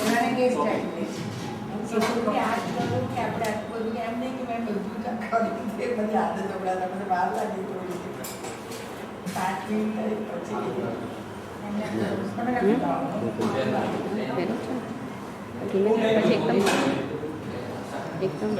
બધાને gas type કે આ કરું કે આપણે આ બધું એમ નહીં કે મેં બધું કરી બધી આદત ચોપડા મને બહાર લાગી થોડી 5 મિનિટ પછી एकदम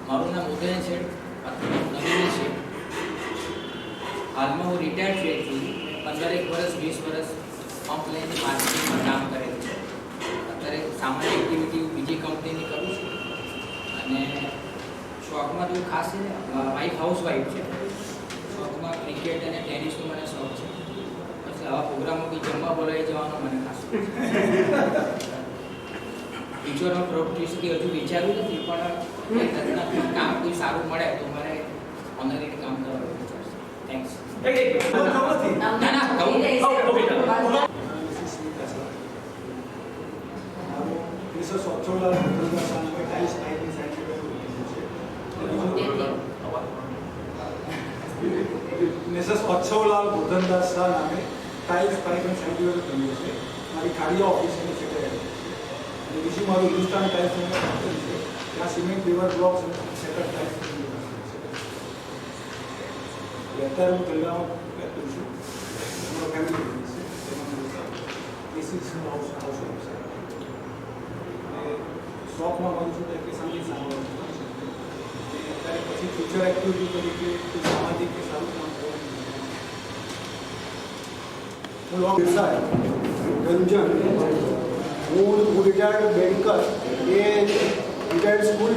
મારું નામ ઉદયન છે, નવીન છે. હાલમાં હું રિટાયર્ડ છું. એકચ્યુઅલી 15 વર્ષ 20 વર્ષ પંપ લઈને માર્કેટિંગમાં કામ કરેલું છે. અત્યારે સામાન્ય એક્ટિવિટી બીજી કંપનીની કરું છું અને શોખમાં તો ખાસ છે વાઈફ હાઉસવાઈફ છે. શોખમાં ક્રિકેટ અને ટેનિસનો મને શોખ છે. પછી આવા પ્રોગ્રામો બી જમવા બોલાવી જવાનો મને ખાસ ટીચરનો પ્રોફેશન કે હજુ વિચાર્યું નથી, પણ રચનાત્મક કામ કોઈ સારું મળે તો મારે ઓનલાઈન કામ કરવાનું વિચારશે. થેન્ક્સ. મિસેસ અચ્છવલાલ ગોધનદાસ શાહ નામે ટાઇલ્સ પાઇપ એન્ડ સેન્ટિમેન્ટ બન્યું છે. મારી કાળિયા ઓફિસની સેક્રેટરી અને બીજું મારું હિન્દુસ્તાન ટાઇલ્સ છે. ત્યાં સિમેન્ટ રિવર બ્લોક્સ અને સેકન્ડ ટાઇલ્સ અત્યારે હું ધંધામાં કરું છું. મારો ફેમિલી બિઝનેસ છે. એસીસનું હાઉસ છે. અને શોખમાં મારું શું થાય કે સંગીત સાંભળવાનું અત્યારે પછી ફ્યુચર એક્ટિવિટી તરીકે સામાજિક કે સારું કામ કરવાનું વ્યવસાય રંજન હું રિટાયર્ડ બેન્કર એ રિટાયર્ડ સ્કૂલ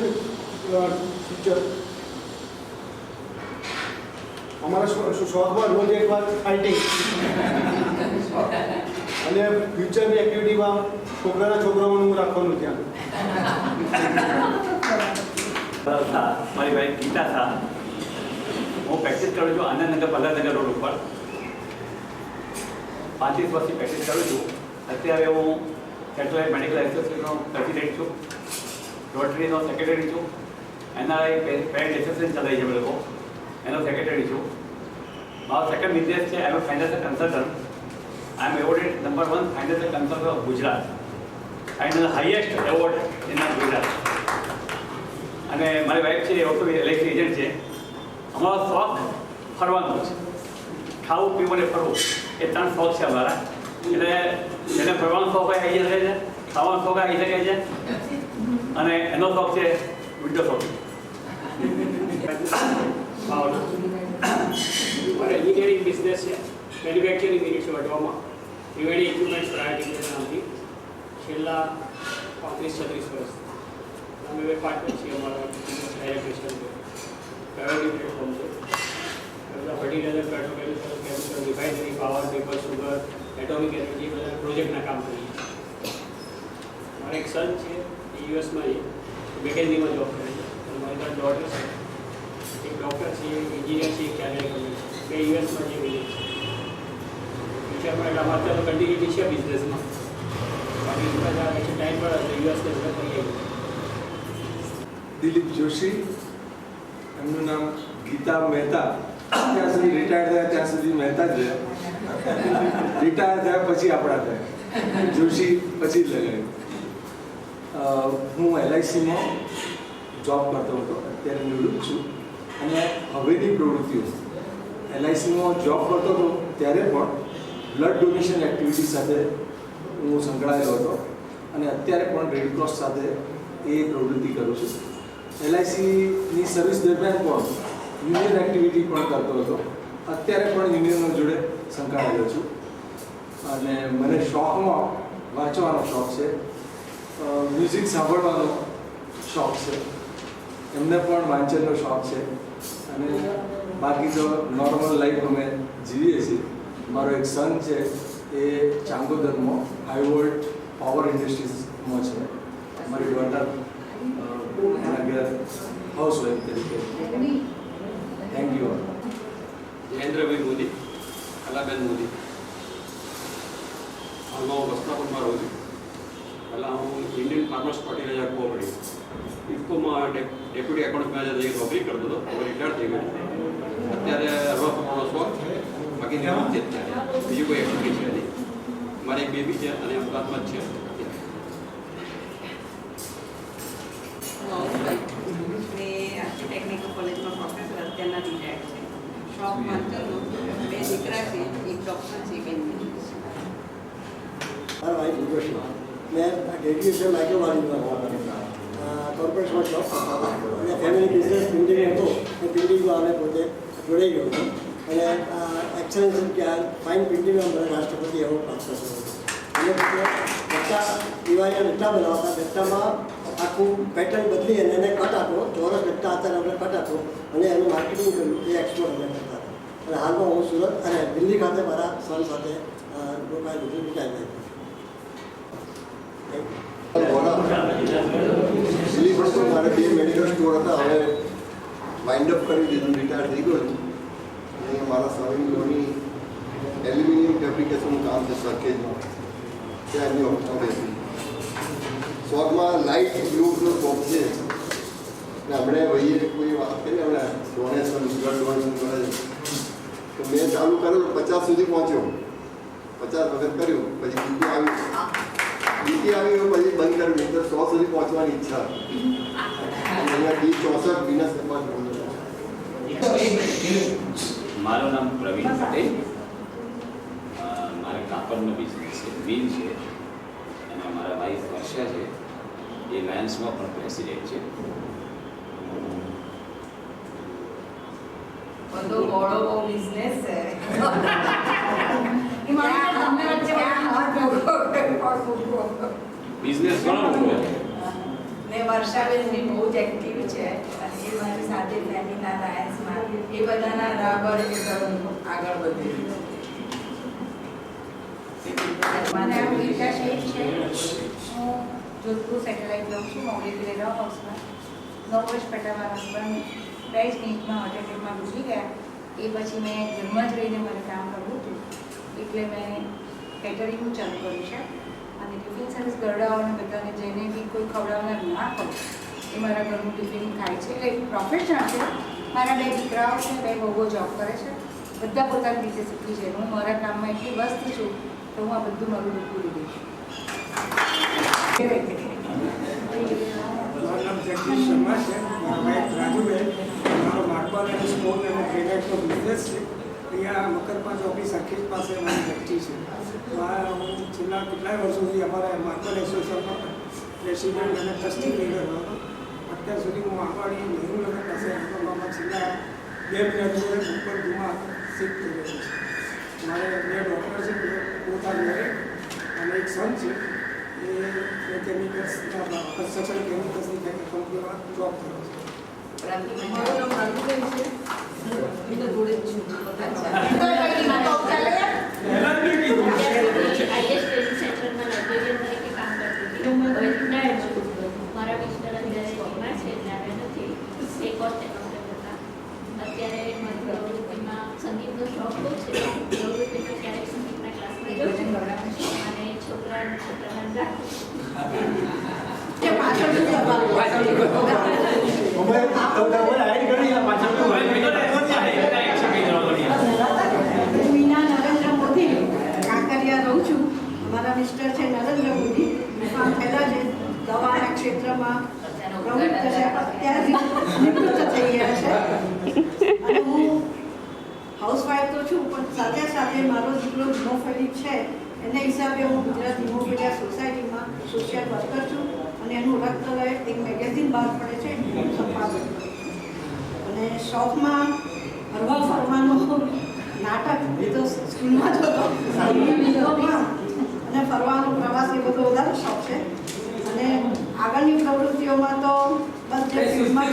ટીચર અમારા શોખમાં રોજ એક વાર ફાઇટિંગ અને ફ્યુચરની એક્ટિવિટીમાં છોકરાઓનું હું રાખવાનું ત્યાં મારી વાઈફ ગીતા શાહ. હું પ્રેક્ટિસ કરું છું આનંદનગર પલ્લાનગર રોડ ઉપર. 35 વર્ષથી પ્રેક્ટિસ કરું છું. અત્યારે હું સેટેલાઇટ મેડિકલ એસોસિએશનનો પ્રેસિડેન્ટ છું, રોટરીનો સેક્રેટરી છું, એનઆરઆઈ પેરેન્ટ એસોસિએશન ચલાવી છે લોકો, એનો સેક્રેટરી છું. મારો સેકન્ડ બિઝનેસ છે એમ financial consultant. I am awarded number 1 financial consultant of Gujarat and the highest award in Gujarat. અને મારી વાઈફ છે એ ઓટો એલઆઈસી એજન્ટ છે. અમારો શોખ ફરવાનો છે. ખાવું પીવું અને ફરવું એ 3 શોખ છે અમારા. એટલે એને ફરવાનો શોખ હોય આવી શકે છે, ખાવાનો શોખ આવી શકે છે અને એનો શોખ છે વિન્ડો શોપિંગ. મારે એન્જિનિયરિંગ બિઝનેસ છે, મેન્યુફેક્ચરિંગ યુનિટ છે વડવામાં, ત્રિવેણી ઇક્વિપમેન્ટ્સ પ્રાઇવેટ લિમિટેડ નામથી છેલ્લા 35-36 વર્ષ અમે બે પાર્ટનર છીએ. અમારા ડાયરેક્ટ પ્રાઇવેટ પ્લેટફોર્મ છે. બધા fertilizer, petrochemical, chemical, refinery, power, paper, sugar, atomic energy બધા પ્રોજેક્ટના કામ કરીએ છીએ. મારા એક સન છે, એ યુએસમાં છે, મેકેન્ઝીમાં જોબ કરે છે. અને મારી ત્રણ ડોટર છે, એક ડૉક્ટર છે, એક એન્જિનિયર છે, એક ચાર્ટર્ડ એકાઉન્ટન્ટ છે. બે યુએસમાં જે વિલેજ છે ફ્યુચરમાં. એટલે અમારે ત્યાં કન્ટિન્યુટી છે બિઝનેસમાં. બાકી ટાઈમ મળે તો યુએસને બધા કરીએ. દિલીપ જોશી, એમનું નામ ગીતા મહેતા. ત્યાં સુધી રિટાયર થયા ત્યાં સુધી મહેતા જ રહ્યા. રિટાયર થયા પછી આપણા થયા જોશી, પછી જ લગાવ્યું. હું LICમાં જોબ કરતો હતો, અત્યારે નિવૃત્ત છું. અને હવેની પ્રવૃત્તિઓ LICમાં જોબ કરતો હતો ત્યારે પણ બ્લડ ડોનેશન એક્ટિવિટી સાથે હું સંકળાયેલો હતો. અને અત્યારે પણ રેડક્રોસ સાથે એ પ્રવૃત્તિ કરું છું. LICની સર્વિસ દરમિયાન પણ યુનિયન એક્ટિવિટી પણ કરતો હતો. અત્યારે પણ યુનિયનો જોડે સંકળાયેલો છું. અને મને શોખમાં વાંચવાનો શોખ છે, મ્યુઝિક સાંભળવાનો શોખ છે, એમને પણ વાંચનનો શોખ છે. અને બાકી તો નોર્મલ લાઈફ અમે જીવીએ છીએ. મારો એક સન છે, એ ચાંગોદરમાં હાઈ વોલ્ટ પાવર ઇન્ડસ્ટ્રીઝમાં છે. મારી ડોટર એના ઘેર હાઉસવાઈફ તરીકે. Thank you. જયેન્દ્રભાઈ મોદી, કલાબેન મોદી. હાલમાં હું વસ્ત્રાપુરમાં રહું છું. પહેલાં હું ઇન્ડિયન ફાર્મર્સ ફર્ટિલાઇઝર કોઓપરેટિવ ઇફકોમાં ડેપ્યુટી એકાઉન્ટ મેનેજર તરીકે નોકરી કરતો હતો. હવે રિટાયર થઈ ગયો. અત્યારે હરવા ફરવાનો શોખ છે, બાકી નિવૃત્ત છે. અત્યારે બીજું કોઈ એક્ટિવિટી છે નહીં. મારી એક બેબી છે અને અમદાવાદમાં જ છે. ટેકનિકલ કોલેજમાં પ્રોફેસર અત્યારના રિટાયર્ડ છે. શોખ વાંચનનો. બે દીકરા છે, એક ડૉક્ટર છે, એક એન્જિનિયર છે. મારા ભાઈ જોશી, મેં ગ્રેજ્યુએશન માઇક્રોબાયોલોજીમાં કોર્પોરેશનમાં જોબ કરતા હતા. અને ફેમિલી બિઝનેસ પ્રિન્ટિંગ હતો, એ પ્રિન્ટિંગમાં અમે પોતે જોડાઈ ગયો હતો. અને એક્સલન્સ ફાઇન પ્રિન્ટિંગમાં મને રાષ્ટ્રપતિ એવોર્ડ પ્રાપ્ત થયો હતો. અને પોતે બટ્ટા દિવાળીના બટ્ટા બનાવતા. બટ્ટામાં આખું પેટર્ન બદલી અને એને કટ આપો, ચોરસ બટ્ટા હતા આપણે કટ આપો અને એનું માર્કેટિંગ કર્યું. એ એક્સપોર્ટ અમે કરતા હતા. અને હાલમાં હું સુરત અને દિલ્હી ખાતે મારા સન સાથે રોકાયેલું છું. રિટાયર દિલ્હી પણ મારે 2 મેડિકલ સ્ટોર હતા. હવે વાઇન્ડ અપ કરી દીધું, રિટાયર થઈ ગયો છું. અને મારા સવિંગોની એલ્યુમિનિયમ ફેબ્રિકેશનનું કામ છે સરખેજમાં. ત્યાં એમની ઓફિસમાં બેસી શોખમાં લાઇટ બ્લુ શોખ છે. ને હમણાં ભાઈએ કોઈ વાત કરી, હમણાં ડોનેશન બ્લડ ડોનેશન કરે છે. તો મેં ચાલુ કર્યું, 50 સુધી પહોંચ્યો. 50 વખત કર્યું, પછી બીજું આવ્યું, પછી બંધ કર્યું. નહીં તો 100 સુધી પહોંચવાની ઈચ્છા. અહીંયા B64 વિનસ મારું નામ પ્રવીણ પટેલ. મારે કાપડનો બિઝનેસ છે, મિલ છે. અને મારા વાઈફ વર્ષા છે, એ લાયન્સમાં પણ પ્રેસિડેન્ટ છે. બધો બહુ બિઝનેસ છે. બિઝનેસ ઘણો મોટો છે. ને વર્ષાબેન બી બહુ જ એક્ટિવ છે. અને એ મારી સાથે ફેમિલીના લાયન્સમાં એ બધાના રાબર આગળ વધે. મારું નામ ગીતા શેઠ છે. હું જોધપુર સેટેલાઇટ રહું છું, મોગલી ગ્રેડા હાઉસમાં. 9 વર્ષ પહેલાં મારા હસબન્ડ પ્રાઇઝ નીટમાં હાર્ટ એટેકમાં ગુજરી ગયા. એ પછી મેં ઘરમાં જ રહીને મારે કામ કરવું હતું, એટલે મેં કેટરિંગનું ચાલુ કર્યું છે. અને ટિફિન સર્વિસ ગરડાઓને બધાને જેને બી કોઈ ખવડાવનાર ના હોય એ મારા ઘરનું ટિફિન ખાય છે. એટલે પ્રોફેશનલ છે. મારા 2 દીકરાઓ છે, 2 વહુઓ જોબ કરે છે. બધા પોતાની રીતે શીખી છે. હું મારા કામમાં એટલી વ્યસ્ત છું તો હું આ બધું મારું ભૂલી દઈશ. મારું નામ જગદીશ શર્મા છે. મારા વાઈફ રાજુબેન. મારો માર્બલ અને સ્ટોન અને ગ્રેનાઇટનો બિઝનેસ છે. અહીંયા મકરપાંચ ઓફિસ અખીજ પાસે મારી ફેક્ટરી છે. હું છેલ્લા કેટલાય વર્ષોથી અમારા માર્બલ એસોસિએશનમાં પ્રેસિડેન્ટ અને ટ્રસ્ટી લીડર હતો. અત્યાર સુધી હું આંબાડી નહેરુનગર પાસે છેલ્લા 2 મહિનાથી ઉપર ધુમા શિફ્ટ થઈ ગયો છે. મારે 2 ડૉક્ટર છે, both are married, અને એક સન છે એ કન્સ્ટ્રક્શન કેમિકલ્સની કંપનીમાં જોબ કરે છે. મારું નામ રાઘુબેન છે. હું તો જોડે જ છું. મારા મિસ્ટર અત્યારે બીમાર છે એટલે આવે નથી. એક કોસ્ટ એકાઉન્ટન્ટ હતા. અત્યારે મારી પ્રવૃત્તિમાં સંગીતનો શોખ બહુ છે. પ્રવૃત્તિમાં ક્યારેક સંગીતના ક્લાસમાં જઉં છું અને છોકરાના રાખું. મીના નરેન્દ્ર મોદી કાંકરિયા રહું છું. મારા મિસ્ટર છે નરેન્દ્ર મોદી, પહેલાં છે દવાના ક્ષેત્રમાં પ્રવૃત્ત છે, અત્યારે નિવૃત્ત થઈ ગયા છે. અને હું હાઉસવાઈફ તો છું, પણ સાથે સાથે મારો દીકરો હિમોફિલિક છે, એને હિસાબે હું ગુજરાત હિમોફિલિયા સોસાયટીમાં સોશિયલ વર્કર છું અને એનું રક્તલય એક મેગેઝિન બહાર પડે છે એનું સંપાદન કરું છું. અને શોખમાં હરવા ફરવાનો નાટક એ તો સ્કૂલમાં જ હતો અને ફરવાનો પ્રવાસ એ બધો વધારે શોખ છે. અને આગળની પ્રવૃત્તિઓમાં તો બસ જે ફિલ્ડમાં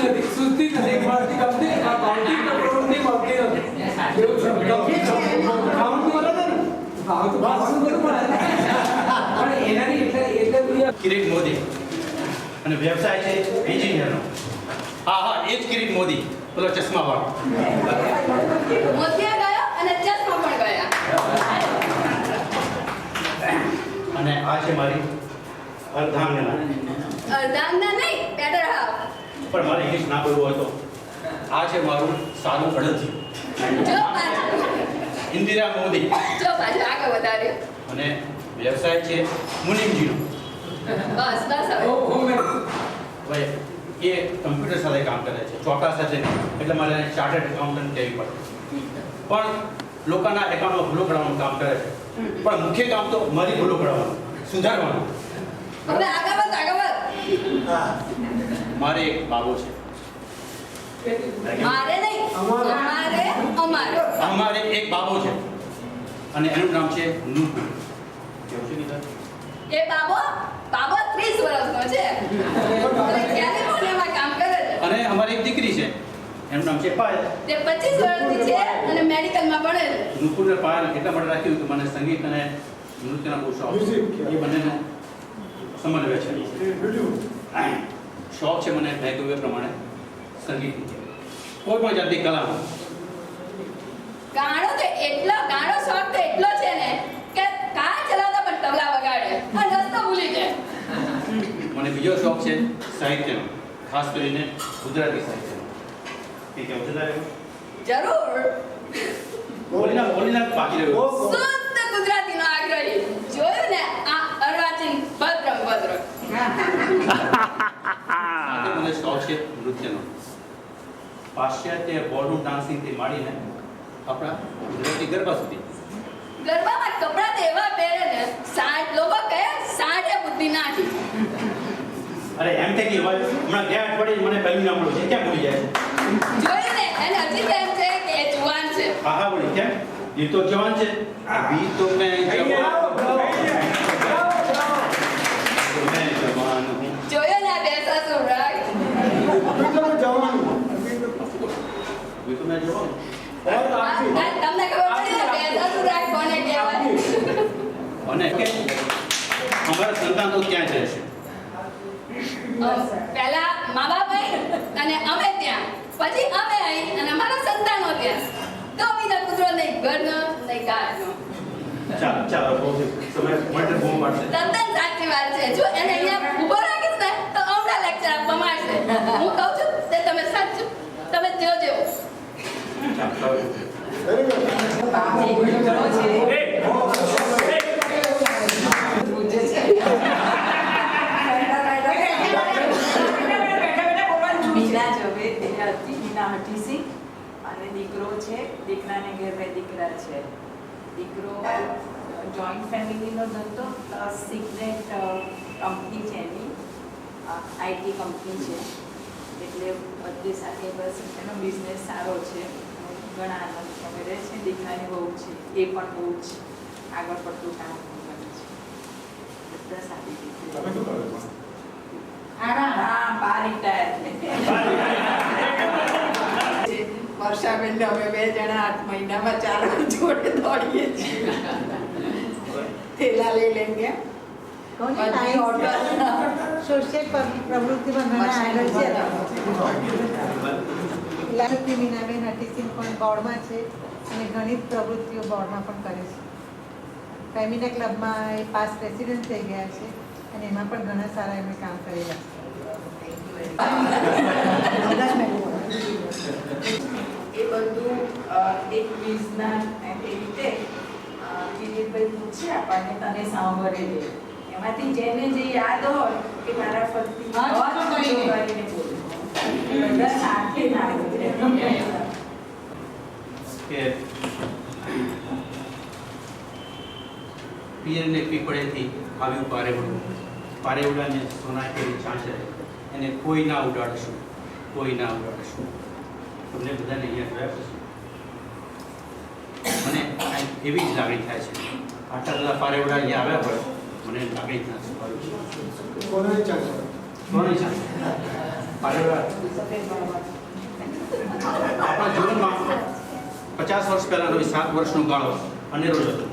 કિરીટ મોદી અને વ્યવસાય છે એન્જિનિયરનો. હા એ જ કિરીટ મોદી, પેલો ચશ્મા વાળો. મોતિયા ગયો અને ચશ્મા પણ ગયા. અને આ છે મારી અર્ધાંગના. અર્ધાંગના નહીં, બેટર હાફ. પણ મારે ઇંગ્લિશ ના બોલવું હોય તો આ છે મારું સારું અડધ્યું. જો પાછું ઇન્દિરા મોદી. જો પાછું આગળ વધારે. અને વ્યવસાય છે મુનિમજીનો. બસ બસ હવે ભાઈ એ કમ્પ્યુટર સાથે કામ કરે છે, ચોકા સાથે નહીં. એટલે મારે ચાર્ટર્ડ એકાઉન્ટન્ટ કહેવી પડે. પણ લોકોના એકાઉન્ટમાં ભૂલો કરાવવાનું કામ કરે છે. પણ મુખ્ય કામ તો મારી ભૂલો કરાવવાનું, સુધારવાનું. હવે આગળ વધ આગળ વધ. મારે એક બાબો છે. મારે નહીં, અમારે એક બાબો છે અને એનું નામ છે નુપુર. કેવું છે નીતા? એ બાબો 30 વર્ષનો છે અને કેલિફોર્નિયામાં કામ કરે છે. અને અમારી એક દીકરી છે, એનું નામ છે પાયલ. તે 25 વર્ષની છે અને મેડિકલમાં ભણે છે. નુપુરને પાયલ એટલા માટે રાખ્યું કે મને સંગીત અને નૃત્યના બહુ શોખ છે. એ બંનેનો સમન્વય છે. શોખ છે મને મેં કહ્યું એ પ્રમાણે સંગીત, કોઈ પણ જાતની કલામાં. ગાણો શોખ તો એટલો છે ને કે કાર ચલાવતા પણ તબલા વગાડે અને રસ્તો ભૂલી જાય. મને બીજો શોખ છે સાહિત્યનો, ખાસ કરીને ગુજરાતી સાહિત્યનો. એ કેવું છે તારે? જરૂર. બોલીના બાકી રહ્યો. શુદ્ધ ગુજરાતીનો આગ્રહી. જોયું ને આ અર્વાચીન ભદ્ર. મને શોખ છે નૃત્યનો. પાશ્ચાત્ય બોર્ડરૂમ ડાન્સિંગથી માંડીને આપણા ગુજરાતી ગરબા સુધી. ગરબામાં કપડાં તો એવા પહેરે ને લોકો કહે સાડે બુદ્ધિ નાખી. અરે એમ થઈ ગઈ વાત. હમણાં ગયા અઠવાડિયે મને કહ્યું ના મળ્યું છે, ક્યાં ભૂલી જાય? જોયું ને એને હજી કેમ છે કે એ જુવાન છે. હા બોલી કેમ? એ તો જવાન છે. અભી તો મેં જવાન હું. જોયો ને આ બે સસુર રાગ. તમને ખબર પડી ને બે સસુર રાગ કોને કહેવાય? અને કે અમારા સંતાન તો ક્યાં જાય છે? પહેલા મા બાપ અહીં અને અમે ત્યાં, પછી અમે અહીં અને અમારા સંતાનો ત્યાં. તો બીજો કૂતરો નહીં ઘરનો નહીં ગાયનો. ચાલો બહુ સમય માટે બહુ મળશે. તદ્દન સાચી વાત છે. જો એને અહીંયા ઊભો રાખીશ ને તો અમડા લેક્ચર આપવા માંડશે. હું કહું છું તે તમે સાચું, તમે જોજો. મીના હઠીસિંહ અને દીકરો છે. દીકરાને ઘેર 2 દીકરા છે. દીકરો જોઈન્ટ ફેમિલીનો ધંધો પ્લસ સિક્રેટ કંપની છે એની, આઈટી કંપની છે. એટલે બધે સાથે બસ એનો બિઝનેસ સારો છે. ઘણા આનંદ અમે રહે છે. દીકરાની બહુ છે એ પણ બહુ જ આગળ પડતું કામ કરે છે. બધા સારી રીતે તમે શું કરો છો? હા, બા રિટાયર છે. વર્ષાબેન ને અમે 2 જણા 8 મહિનામાં 4 જોડે દોડીએ છીએ. થેલા લઈ લઈને સોશિયલ પ્રવૃત્તિમાં ઘણા આગળ છે. લક્ષ્મી મીનાબેન ટીચિંગ પણ બોર્ડમાં છે અને ઘણી પ્રવૃત્તિઓ બોર્ડમાં પણ કરે છે. ફેમિના ક્લબમાં એ પાસ પ્રેસિડેન્ટ થઈ ગયા છે અને એમાં પણ ઘણા સારા એમણે કામ કરેલા એ બધું એક ક્વિઝના એવી રીતે કિરીટભાઈ પૂછે આપણને તને સાંભળે દે એમાંથી જેને જે યાદ હોય કે મારા ફરતી કરીને બોલો બધા સાથે ના કે પિયરને પીપળેથી આવ્યું પારેવડું, પારેવડાને સોના કેરી ચાંચરે, એને કોઈ ના ઉડાડશું, કોઈ ના ઉડાડશું. તમને બધાને અહીંયા જોયા પછી મને એવી જ લાગણી થાય છે. આટલા બધા પારેવડા અહીંયા આવ્યા હોય મને લાગણી થાય છે. કોની ચાંચ? સોનાની ચાંચ પારેવડા આપણા જીવનમાં 50 વર્ષ પહેલાનો 7 વર્ષનો ગાળો અનેરો જ હતો.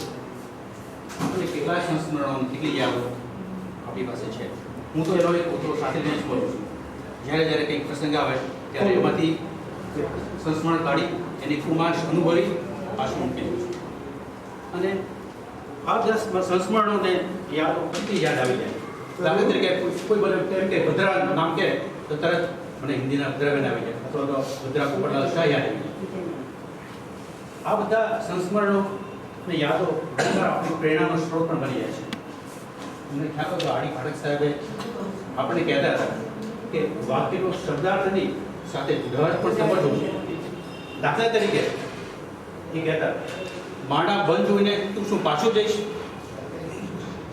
આપણે કેટલા સંસ્મરણો કેટલી યાદો આપણી પાસે છે. હું તો એનો એક પોતો સાથે લઈને જ બોલું છું. જ્યારે જ્યારે કંઈક પ્રસંગ આવે ત્યારે એમાંથી સંસ્મરણ કાઢી એની કુમાશ અનુભવી પાછું મૂકી દઉં છું. અને આ બધા સંસ્મરણોને યાદો બધી યાદ આવી જાય. દાખલા તરીકે કોઈ મને એમ કે ભદ્રા નામ કહે તો તરત મને હિન્દીના ભદ્રાબેન આવી જાય અથવા તો ભદ્રા પોપટલાલ શાહ યાદ આવી જાય. આ બધા સંસ્મરણો અને યાદો ઘણીવાર આપણી પ્રેરણાનો સ્ત્રોત પણ બની જાય છે. મને ખ્યાલ હતો આડી ખાડક સાહેબે આપણે કહેતા હતા કે વાક્યનો શબ્દાર્થની સાથે ઉદાહરણ પણ સમજવું છે. દાખલા તરીકે એ કહેતા માણા બંધ જોઈને તું શું પાછું જઈશ?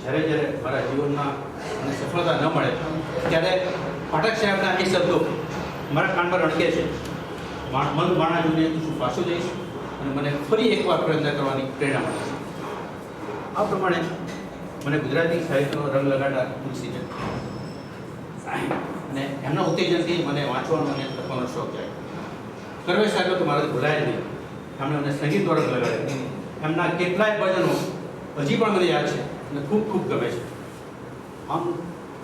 જ્યારે જ્યારે મારા જીવનમાં મને સફળતા ન મળે ત્યારે પાઠક સાહેબના એ શબ્દો મારા કાનમાં રણકે છે. મન માણા જોઈને તું શું પાછું જઈશ? અને મને ફરી એકવાર પ્રયત્ન કરવાની પ્રેરણા મળે છે. આ પ્રમાણે મને ગુજરાતી સાહિત્યનો રંગ લગાડતા તુલસીબેન અને એમના ઉત્તેજનથી મને વાંચવાનો અને લખવાનો શોખ જાય. કરવે સાહેબ તો મારાથી ભૂલાય જ નહીં. એમણે મને સંગીતનો રંગ લગાડ્યો. એમના કેટલાય ભજનો હજી પણ મને યાદ છે અને ખૂબ ખૂબ ગમે છે. આમ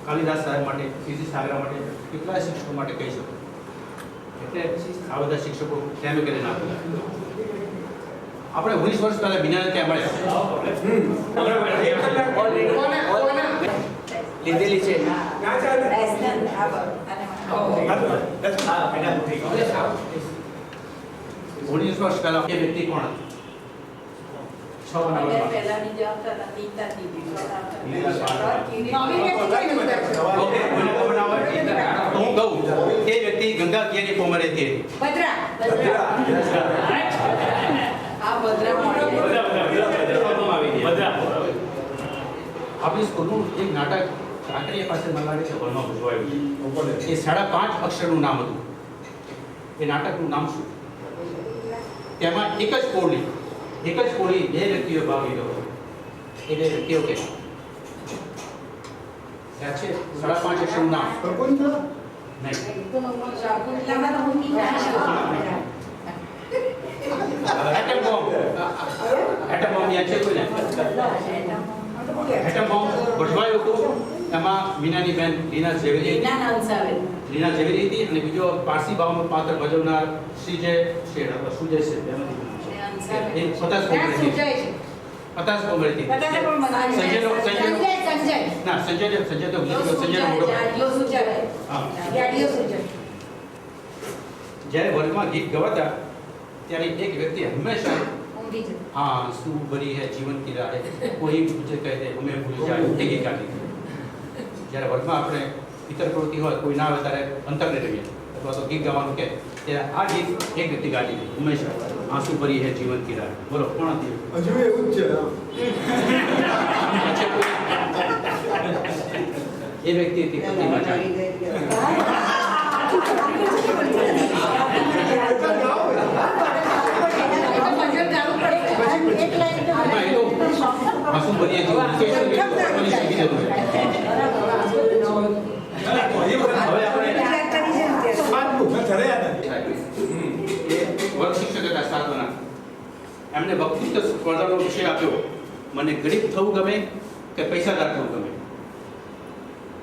કાલિદાસ સાહેબ માટે, સીસી સાગરા માટે, કેટલાય શિક્ષકો માટે કહી શકું. એટલે આ બધા શિક્ષકો કેમ કરી ના બોલાય. આપણે 19 વર્ષ પહેલા બિનાને ત્યાં મળ્યા લીધેલી છે. 19 વર્ષ પહેલા એ વ્યક્તિ કોણ હતી? 6 પહેલાની જવાબદાર નીતા દીદી હું કહું એ વ્યક્તિ ગંગા કિયાની પોમાં રહેતી હતી. આપણી સ્કૂલનું એક નાટક કાંકરિયા પાસે મને લાગે છે વનમાં ભજવાયું. એ 5.5 અક્ષરનું નામ હતું. એ નાટકનું નામ શું? તેમાં એક જ કોળી 2 વ્યક્તિઓ ભાગ લીધો. એ 2 વ્યક્તિઓ કે યાદ છે? 5.5 અક્ષરનું નામ એટમ બોમ્બ યાદ છે કોઈને? એટમ બોમ્બ ભજવાયું હતું. એમાં મીનાની બેન લીના ઝવેરી હતી અને બીજો પારસી ભાવનું પાત્ર ભજવનાર સુજય છે. એ 50 કોમરેતી. સંજય તો જ્યારે વર્ગમાં ગીત ગવાતા ત્યારે એક વ્યક્તિ હંમેશા आंसू भरी है जीवन की राहें कोई मुझे कहते हमें भूल जाए એ ગીત ગાતી. જ્યારે વર્ગમાં આપણે ઇતર પ્રવૃત્તિ હોય કોઈ ના આવે ત્યારે અંતરને રહીએ અથવા તો ગીત ગાવાનું કે ત્યારે આ ગીત એક વ્યક્તિ ગાતી હતી હંમેશા. આંસુ ભરી है जीवन की राहें. બોલો કોણ હતી? હજુ એવું જ છે. એ વ્યક્તિ હતી પ્રતિમા ચાલી. સાધના એમને વક્તૃત્વ સ્પર્ધાનો વિષય આપ્યો મને ગરીબ થવું ગમે કે પૈસાદાર થવું ગમે.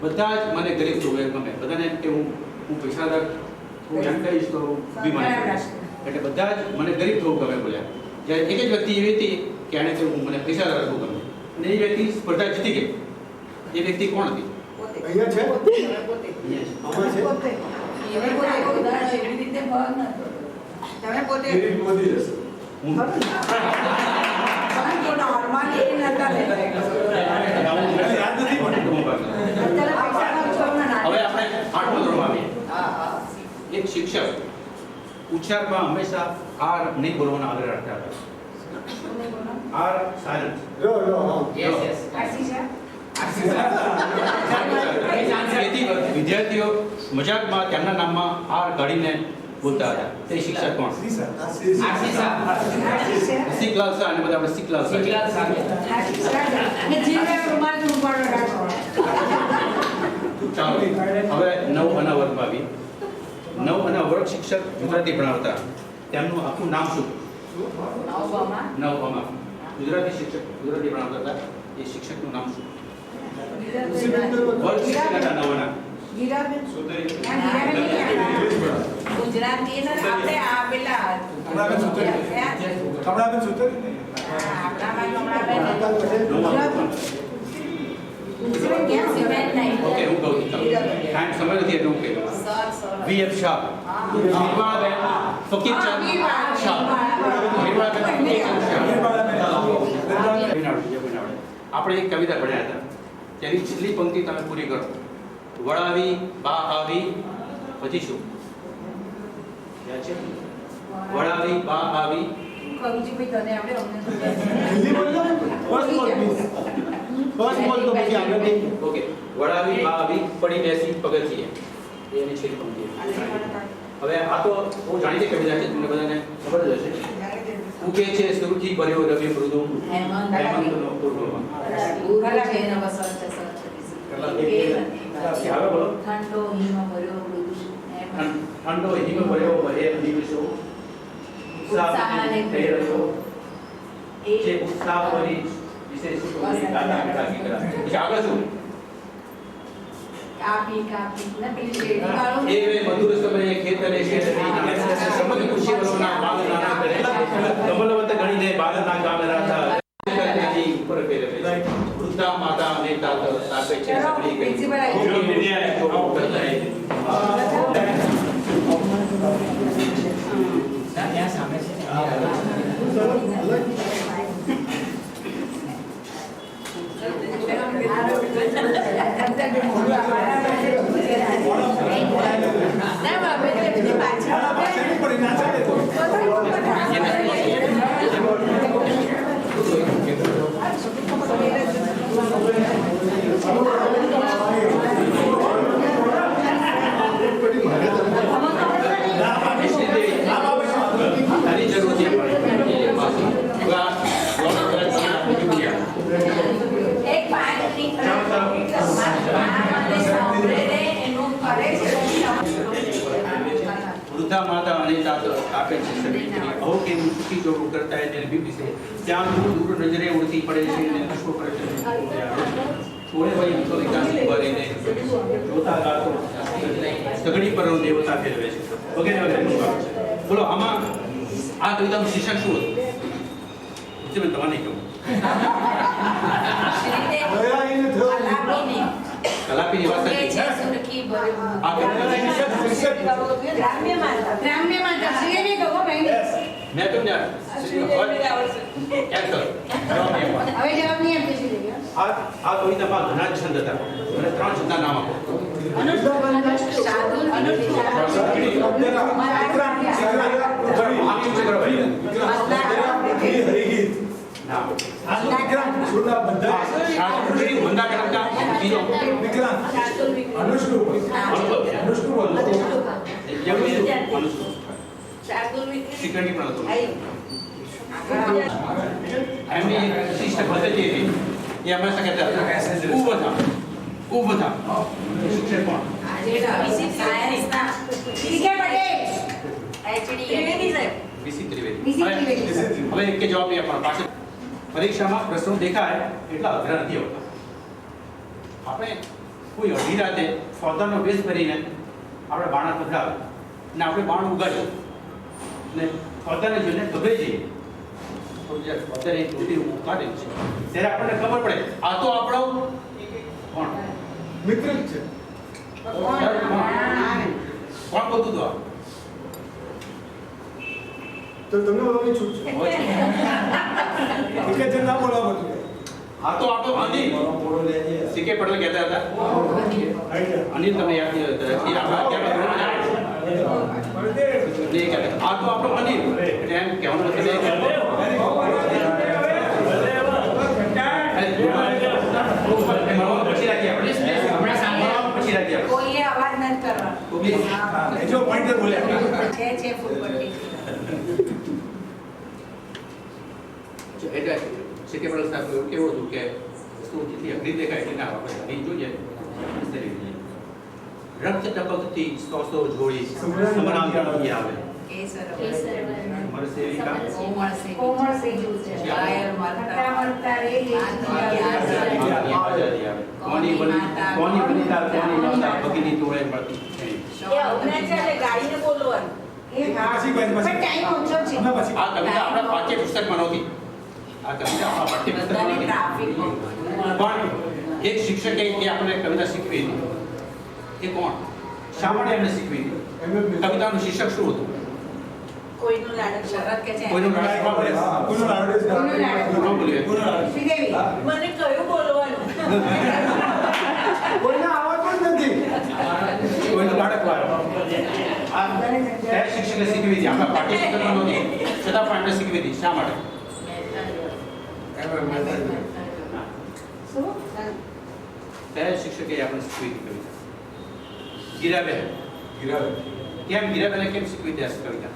બધા જ મને ગરીબ થવું ગમે. બધાને એમ કે હું પૈસાદાર હું એમ કહીશ તો બીમારી એટલે બધા જ મને ગરીબ થવું ગમે બોલ્યા. જ્યારે એક જ વ્યક્તિ એવી હતી કે એણે કહ્યું મને પૈસાદાર થવું ગમે અને એ વ્યક્તિ સ્પર્ધા જીતી ગઈ. એ વ્યક્તિ કોણ હતી? અહીંયા છે મોદી રહેશે. હવે આપણે 8મા ધોરણમાં આવીએ. એક શિક્ષક ઉચ્ચારમાં હંમેશા આર નહીં બોલવાનો આગ્રહ રાખતા હતા. આર સાયલન્ટ વિદ્યાર્થીઓ મજાકમાં તેમના નામમાં આર કાઢીને બોલતા હતા. તે શિક્ષક કોણ? સિકલાલ સર અને બધા આપણે સિકલાલ સર. ચાલો હવે 9 અને વર્ગમાં આવી. 9 અને વર્ગ શિક્ષક ગુજરાતી ભણાવતા. તેમનું આખું નામ શું? નવમાં ગુજરાતી શિક્ષક ગુજરાતી ભણાવતા હતા. એ શિક્ષકનું નામ શું? વર્ગ શિક્ષક હતા 9ના. ગુજરાતી આપણે આપેલા કમળાબેન સુતર ઓકે હું કહું છું ટાઈમ સમય નથી એટલે હું કહી દઉં. વીએફ શાહ, મીરબાળાબેન ફકીરચંદ શાહ, મીરબાળાબેન ફકીરચંદ શાહ. આપણે એક કવિતા ભણ્યા હતા તેની છેલ્લી પંક્તિ તમે પૂરી કરો. વળાવી બા આવી પછી શું? યાદ છે? વળાવી બા આવી ઓકે. વળાવી બા આવી પડી બેસી પગથિયે. એની છેલ્લી પંક્તિ. હવે આ તો બહુ જાણીતી કવિતા છે, તમને બધાને ખબર જ હશે. ઉગે છે સુરખી ભર્યો રવિ મૃદુ હેમંતનો પૂર્વમાં. ઠંડો હિમ ભર્યો ઠંડો હિમ ભર્યો વહે દિવસો ઉત્સાહને થઈ રહ્યો જે ઉત્સાહ ભરી વિશેષ દાદા કાકી કરા. પછી આગળ શું? કાપી ને પેલી શેરડી વાળું એ વે મધુર સમયે ખેતરે શેરડી સમજ ખુશી વરોના બાગ નાના કરે કમલવંત ગણીને બાલના ગામ રાતા કરતેજી ઉપર ફેરે વૃદ્ધા માતા નેતા તો સાપે છે સગડી ગઈ ત્યાં સામે છે વૃદ્ધા માતા અનેતા આપે છે સગડી કરી અહો કે મુક્તિ જો કરતા है तेरे बीबी से ત્યાં દૂર નજરે ઉડતી પડે છે ને કશો કરે છે થોડે ભાઈ તો વિકાસ ભરીને જોતા ગાતો સગડી પર દેવતા ફેરવે છે વગેરે વગેરે. બોલો આમાં આ કવિતાનું શીર્ષક શું હતું? મેં તમને કહું કલાપીની વાત છે સુરખી ભર્યો આ ગ્રામ્ય માતા શ્રીને કહો ભાઈ મેં તમને કેન્સલ હવે જવાબ નહીં આપી દીધી. આ કવિતામાં ઘણા છંદ હતા. મને 3 છંદના નામ આપો. શિખંડી પણ હતો. એમની શિષ્ટ પદ્ધતિ હતી એ હંમેશા કહેતા ઊભા થા શિક્ષક પણ સાયન્સના ઠીક છે Patel HD VC Trivedi. VC Trivedi. હવે એક કે જવાબ નહીં આપવાનો. પાછળ પરીક્ષામાં પ્રશ્નો દેખાય એટલા અઘરા નથી હોતા. આપણે કોઈ અઢી રાતે ફોદાનો બેઝ કરીને આપણે બાણા પધરાવે ને આપણે બાણ ઉગાડીએ ને ફોદાને જોઈને ગભરાઈ જઈએ. તો જ્યારે ફોદાને ટોટી ઉગાડે છે ત્યારે આપણને ખબર પડે આ તો આપણો કોણ મિત્ર જ છે. કોણ બોલતું હતું? તો તમને બોલવાની છૂટ છે. એક જ ના બોલવા બધું. આ તો આપણો અનિલ સીકે પટેલ કહેતા હતા. અનિલ તમને યાદ નહીં હતા એ આપણા અત્યારમાં આ તો આપણો અનિલ એટલે એમ કહેવાનું મતલબ કોઈએ અવાજ નથી કરવાનો. જો પોઈન્ટર બોલ્યા છે ફૂલપટ્ટી. એટલે સીકે પટેલ સાહેબ એવું કેવું હતું કે વસ્તુ જેટલી અઘરી દેખાય એટલી ના આપણે અહીં જોઈએ રક્ત ટપકતી સો જોડી સમરાંગણ આવે મરસેવિકા કોમળ સેજુ છે. ઘાયલ મરતા મરતા રે કોની બનીતા કોની નોતા ભગીની તોળે મળતી એ અવનાચારે ગાઈને બોલવાનું. એ હા પછી પણ ટાઈમ ઓછો છે. આ કવિતા આપણા પાઠ્ય પુસ્તકમાં નહોતી. આ કવિતા આપણા પાઠ્ય પુસ્તકમાં બધાને નહોતી. ટ્રાફિક પણ એક શિક્ષકે એ આપણને કવિતા શીખવી હતી. એ કોણ? શા માટે એમને શીખવી હતી? કવિતાનું શીર્ષક શું હતું? કોઈનું લાડક શરત કે છે કોઈનું લાડક શ્રીદેવી. મને કયું બોલવાનું કોઈને આવડતું જ નથી. કોઈનું લાડક વાળો આ કયા શિક્ષકે શીખવી હતી? આપણા પાઠ્ય પુસ્તકમાં નહોતી છતાં પણ એમને શીખવી હતી. શા માટે? શું? કયા શિક્ષકે આપણે શીખવી હતી કવિતા? ગીરાબેન. કેમ ગીરાબેને કેમ શીખવી હતી આ કવિતા?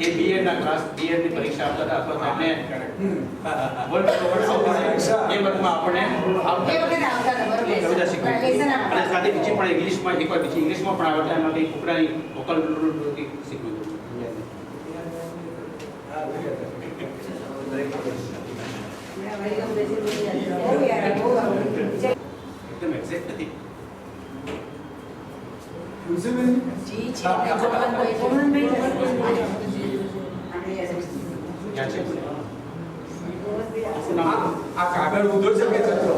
એ બીએડ ના ક્લાસ બીએડ ની પરીક્ષા આપતા હતા અથવા આપણે એ વર્ગમાં આપણે કવિતા શીખવી અને સાથે બીજી પણ ઇંગ્લિશમાં એકવાર બીજી ઇંગ્લિશમાં પણ આવડતા એમાં કંઈ કુકડાની વોકલ શીખવી એકદમ એક્ઝેક્ટ નથી. જી છે કોમનભાઈ યાદ છે? આ કાગળ ઉધો છે કે ચતો?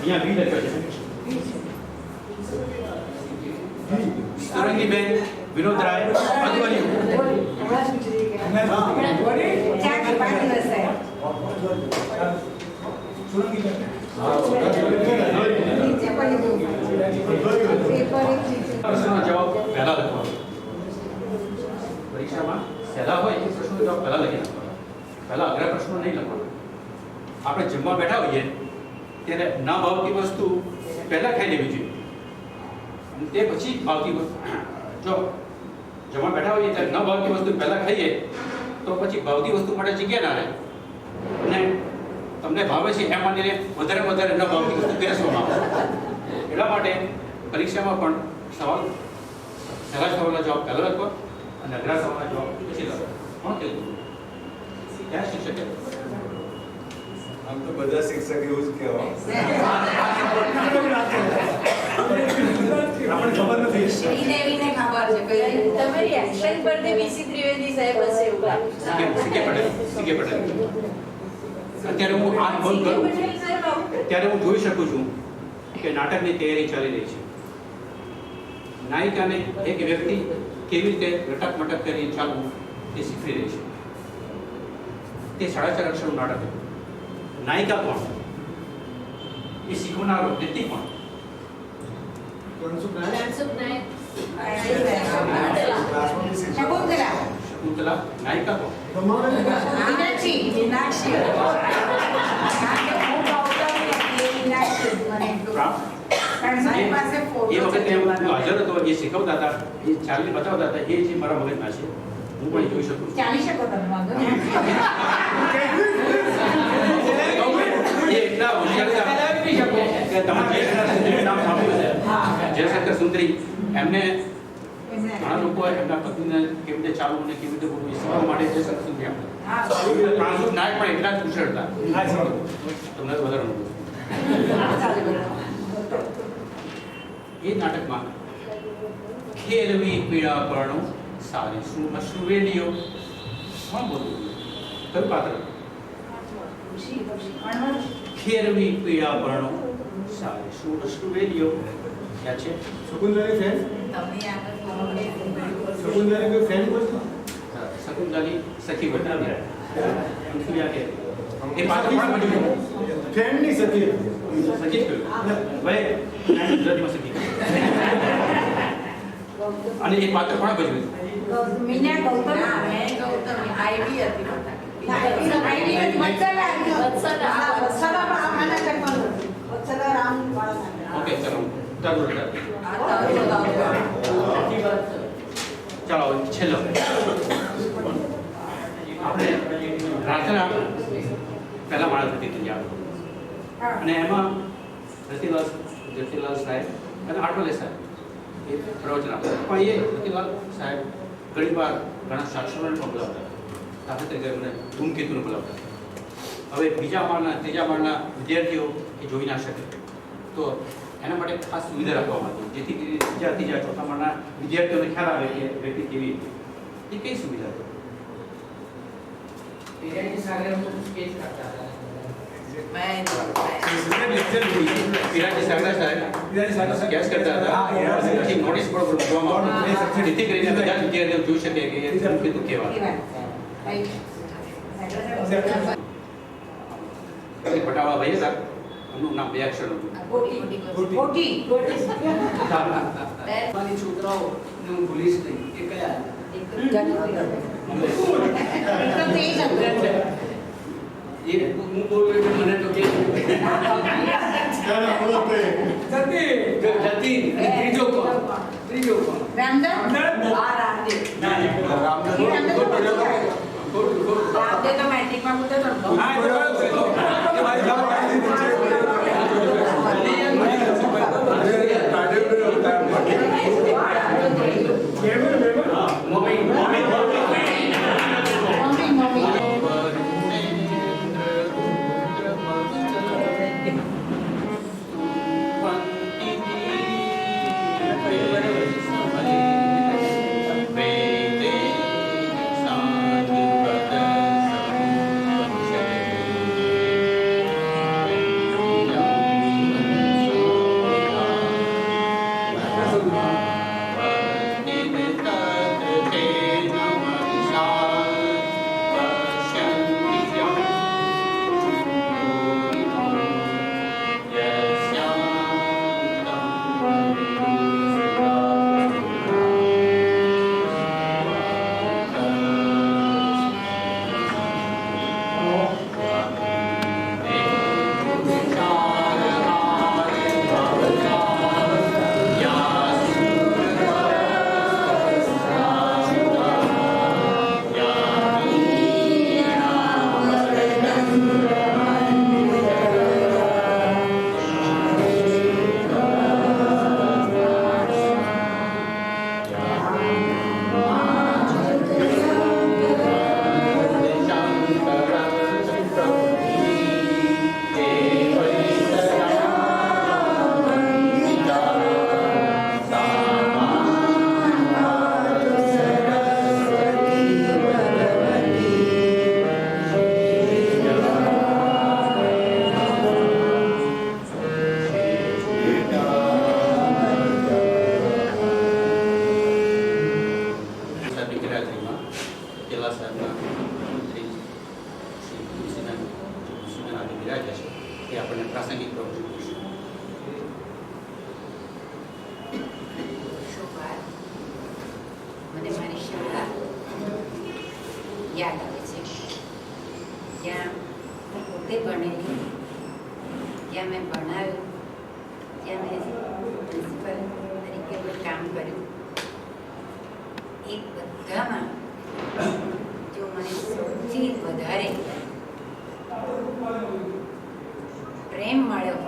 અહીંયા બી લખ્યો છે. સુરંગીબેન વિનોદરાય અદવલ્યુ. પ્રશ્નનો જવાબ પહેલા લખવાનો. પરીક્ષામાં સહેલા હોય એ પ્રશ્નનો જવાબ પહેલા લખી નાખવાનો. પહેલા અઘરા પ્રશ્નો નહીં લખવાના. આપણે જમવા બેઠા હોઈએ ત્યારે ના ભાવતી વસ્તુ પહેલા ખાઈ લેવી જોઈએ અને તે પછી ભાવતી વસ્તુ જો જમવા બેઠા હોઈએ ત્યારે ન ભાવતી વસ્તુ પહેલા ખાઈએ તો પછી ભાવતી વસ્તુ માટે જગ્યા ના રહે અને તમને ભાવે છે એમ માનીને વધારે વધારે ન ભાવતી વસ્તુ પીરસવામાં આવે. એટલા માટે પરીક્ષામાં પણ સવાલ સહેલા સવાલના જવાબ પહેલા લખો અને અઘરા સવાલના જવાબ પછી લખો. કોણ કહેતું? ક્યાં શિક્ષકે? આમ તો બધા શિક્ષક એવું જ કહેવાય. ખબર નથી. શ્રીદેવીને ખબર છે તમારી એક્શન પરથી વીસી ત્રિવેદી સાહેબ હશે એવું લાગે. સીકે પટેલ. અત્યારે હું આ બંધ કરું ત્યારે હું જોઈ શકું છું કે નાટકની તૈયારી ચાલી રહી છે. નાયિકાને એક વ્યક્તિ કેવી રીતે લટક મટક કરી ચાલવું એ શીખવી રહી છે. તે 4.5 અક્ષરનું નાટક હતું. નાયિકા કોણ? એ શીખવનારો વ્યક્તિ કોણ? શકુંતલા. નાયિકા કોણ? એ વખતે હું હાજર હતો. એ શીખવતા હતા, એ ચાલી બતાવતા હતા. એ જે મારા મગજમાં છે હું પણ જોઈ શકું. ચાલી શકો તમે વાંધો નહીં. એ એટલા હોશિયાર હતા કે તમે જે નામ સાંભળ્યું છે જયશંકર સુંદરી, એમને ઘણા લોકો એમના પત્નીને કેવી રીતે ચાલવું અને કેવી રીતે બોલવું એ શીખવા માટે જયશંકર સુંદરી આપણે પ્રાણસુખ નાયક પણ એટલા જ કુશળ હતા. તમને વધારે અનુભવ. એ નાટકમાં ખેરવી પીળા પરણો સારી સુવેલીઓ કોણ બોલું કયું પાત્ર? ખેરવી પીળા પરણો સારી સુવેલીઓ ક્યાં છે? શકુંતલાની ફ્રેન્ડ શકુંતલાની કોઈ ફ્રેન્ડ બોલ શકુંતલાની સખી બતાવી એ પાત્ર પણ બન્યું ફ્રેન્ડ ની સખી સખી ભાઈ ગુજરાતીમાં સખી અને એ પાત્ર પણ ભજવ્યું મીના ગૌતમ આઈવી હતી ઓકે ચલો ચાલુ ચાલો છેલ્લો આપણે પ્રાર્થના પહેલા માણસ હતી તૈયાર અને એમાં રતિલાલ સાહેબ અને આટોલે સાહેબ એ પ્રવચન આપતા પણ એ રતિલાલ સાહેબ ઘણી વાર ઘણા શાસ્ત્રોને પણ બોલાવતા દાખલા તરીકે એમને ધૂમકેતુને બોલાવતા. હવે બીજા માળના ત્રીજા માળના વિદ્યાર્થીઓ એ જોઈ ના શકે તો એના માટે ખાસ સુવિધા રાખવામાં આવી જેથી બીજા ત્રીજા ચોથા માળના વિદ્યાર્થીઓને ખ્યાલ આવે કે વ્યક્તિ કેવી એ કઈ સુવિધા છે? પિરાજી સાગરનું સ્કેચ કરતા હતા. પિરાજી સાગર સાહેબ સ્કેચ કરતા હતા. પછી નોટિસ બોર્ડ પર મૂકવામાં આવ્યું જેથી કરીને બધા વિદ્યાર્થીઓ જોઈ શકે કે એ ધૂમકેતુ કેવા. પટાવાળા ભાઈ હતા એમનું નામ 2 અક્ષરનું છોકરાઓ હું ભૂલીશ નહીં એ કયા હું બોલું એટલે મને તો કે ત્રીજો કોણ રામદેવ તો મેટ્રિકમાં પૂછે તો મને મારી શાળા યાદ આવે છે. ત્યાં હું પોતે ભણેલી, ત્યાં મેં ભણાવ્યું, ત્યાં મેં પ્રિન્સિપલ તરીકે પણ કામ કર્યું. એ બધામાં જો મને સૌથી વધારે પ્રેમ મળ્યો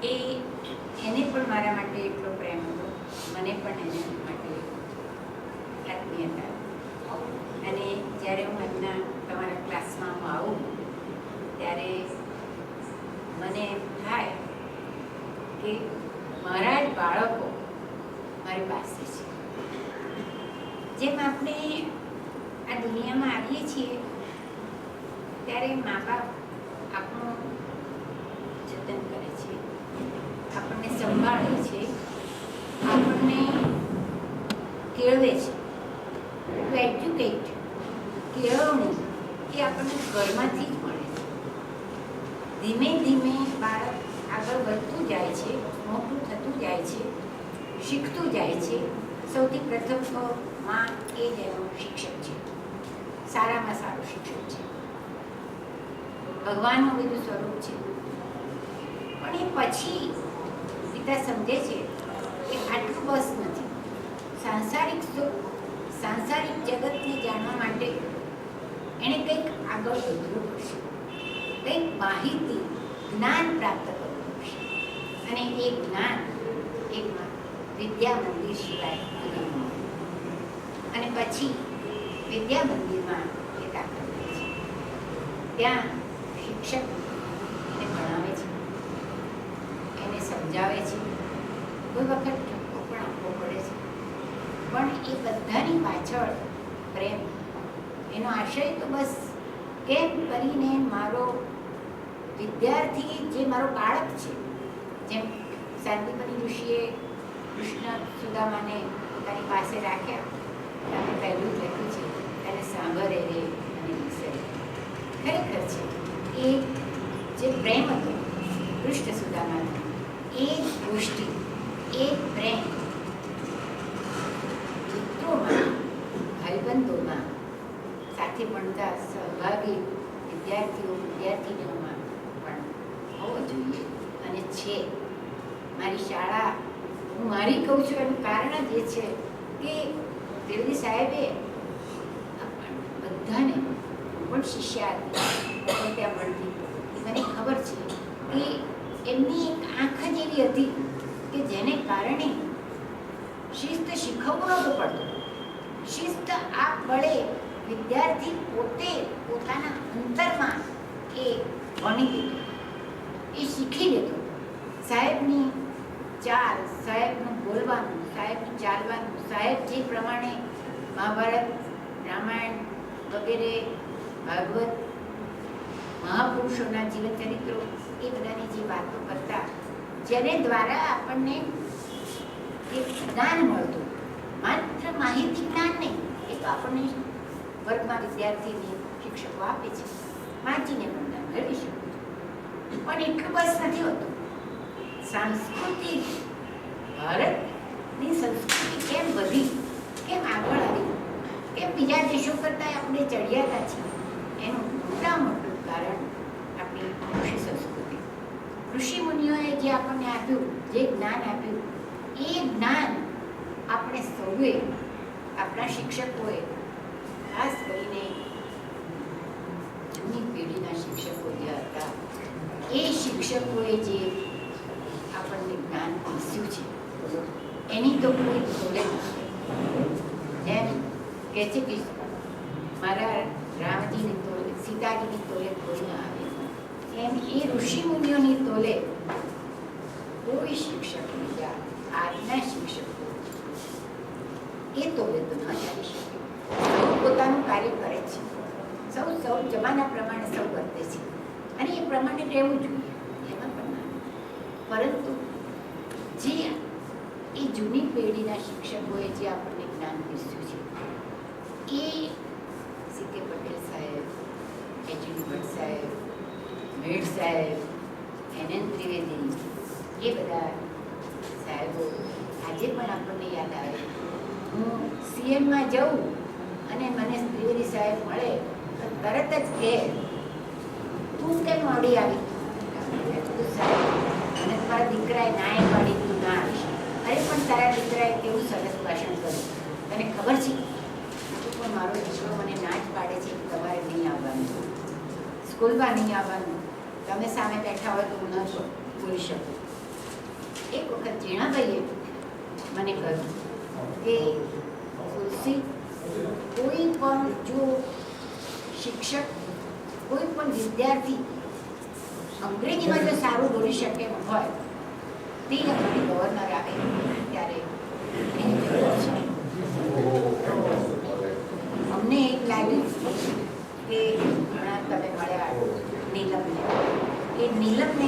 એને પણ મારા માટે એટલો પ્રેમ હતો, મને પણ એના માટે આત્મીયતા. અને જ્યારે હું એમના તમારા ક્લાસમાં હું આવું ત્યારે મને એમ થાય કે મારા જ બાળકો મારી પાસે છે. જેમ આપણે આ દુનિયામાં આવીએ છીએ ત્યારે મા બાપ આપણું જતન કરે છે, આપણને સંભાળે છે, આપણને કેળવે છે. ટુ એજ્યુકેટ, કેળવણી એ આપણને ઘરમાંથી જ મળે છે. ધીમે ધીમે બાળક આગળ વધતું જાય છે, મોટું થતું જાય છે, શીખતું જાય છે. સૌથી પ્રથમ તો માં એ જ એનો શિક્ષક છે, સારામાં સારું શિક્ષક છે, ભગવાનનું બીજું સ્વરૂપ છે. પણ એ પછી પિતા સમજે છે કે આટલું બસ નથી. સાંસારિક જગતને જાણવા માટે એણે કંઈક આગળ વધવું પડશે, કંઈક માહિતી, જ્ઞાન પ્રાપ્ત કરવું પડશે. અને એ જ્ઞાન એક વિદ્યા મંદિર સિવાય નહીં મળે. અને પછી વિદ્યા મંદિરમાં એ દાખલ થાય છે. ત્યાં શિક્ષક એને ભણાવે છે, એને સમજાવે છે, કોઈ વખત ઠપકો પણ આપવો પડે છે. પણ એ બધાની પાછળ પ્રેમ, એનો આશય તો બસ કેમ કરીને મારો વિદ્યાર્થી જે મારો બાળક છે, જેમ શાંતિપની ઋષિએ કૃષ્ણ સુદામાને પોતાની પાસે રાખ્યા, તમે પહેલું જ લખ્યું છે એને સાંભળે રે અને વિસરે. ખરેખર છે એ જે પ્રેમ હતો કૃષ્ણ સુદામાનો, એ દૃષ્ટિ, એ પ્રેમ મિત્રોમાં, ભાઈબંધોમાં, સાથે ભણતા સહભાગી વિદ્યાર્થીનીઓમાં પણ હોવો જોઈએ. અને છે. મારી શાળા હું મારી કહું છું એનું કારણ જ એ છે કે દેવજી સાહેબે બધાને, પણ શિષ્યા પણ ત્યાં ભણતી, મને ખબર છે કે એમની એક આંખ જ એવી હતી કે જેને કારણે શિસ્ત શીખવવું નહોતું પડતું. શિસ્ત આપ બળે વિદ્યાર્થી પોતે પોતાના અંતરમાં એ ભણી લેતો, એ શીખી લેતો. સાહેબની ચાલ, સાહેબનું બોલવાનું, સાહેબનું ચાલવાનું, સાહેબ જે પ્રમાણે મહાભારત, રામાયણ વગેરે, ભાગવત, મહાપુરુષોના જીવન ચરિત્રો એ બધાની જે વાતો કરતા, જેને દ્વારા આપણને એક જ્ઞાન મળતું, માત્ર માહિતી જ્ઞાન નહીં, એ તો આપણને વર્ગમાં વિદ્યાર્થીને શિક્ષકો આપે છે, વાંચીને પણ જ્ઞાન મેળવી શકો છો. પણ એટલું બસ નથી હોતું. સંસ્કૃતિ, ભારતની સંસ્કૃતિ કેમ વધી, કેમ આગળ આવી, કેમ બીજા દેશો કરતાં આપણે ચડિયાતા છીએ, એનું મોટું કારણ આપણી ઋષિ સંસ્કૃતિ. ઋષિ મુનિઓએ જે આપણને આપ્યું, જે જ્ઞાન આપ્યું, એ જ્ઞાન આપણે સૌએ, આપણા શિક્ષકોએ, ખાસ કરીને જૂની પેઢીના શિક્ષકો જે હતા, એ શિક્ષકોએ જે આપણને જ્ઞાન પીસ્યું છે એની તો કોઈ તોલે નથી. જેમ કહે છે કે મારા રામજીની તોલે, સીતાજીની તોલે કોઈ ના આવે, એમ એ ઋષિ મુનિઓની તોલે કોઈ શિક્ષક બીજા આજના શિક્ષકો એ તોલે તો ન ચાલી શકે. પોતાનું કાર્ય કરે છે, સૌ જમાના પ્રમાણે સૌ વર્તે છે અને એ પ્રમાણે રહેવું જોઈએ, એમાં પણ ના. પરંતુ જે એ જૂની પેઢીના શિક્ષકોએ જે આપણને જ્ઞાન પીસ્યું છે, એ સીકે પટેલ સાહેબ, એચ.ડી. ભટ્ટ સાહેબ, મેડ સાહેબ, એન.એન. ત્રિવેદી, એ બધા સાહેબો આજે પણ આપણને યાદ આવે. હું સીએમમાં જાઉં અને મને ત્રિવેદી સાહેબ મળે તો તરત જ કહે, તું કેમ મોડી આવી? સાહેબ, અને તમારા દીકરાએ નાય પાડી, તું ના આવીશ. અરે પણ તારા દીકરાએ કેવું સરસ ભાષણ કર્યું, તને ખબર છે? પણ મારો દીકરો મને ના જ પાડે છે કે તમારે નહીં આવવાનું, સ્કૂલમાં નહીં આવવાનું, તમે સામે બેઠા હોય તો હું ન બોલી શકું. એક વખત જીણાભાઈએ મને કહ્યું કે તુલસી, કોઈ પણ જો શિક્ષક, કોઈ પણ વિદ્યાર્થી અંગ્રેજીમાં જો સારું બોલી શકે હોય તે અમારી ગવર્નર આવે ત્યારે એની જરૂર છે. અમને એક લાગ્યું કે હમણાં તમે મળ્યા નીલમને, એ નીલમને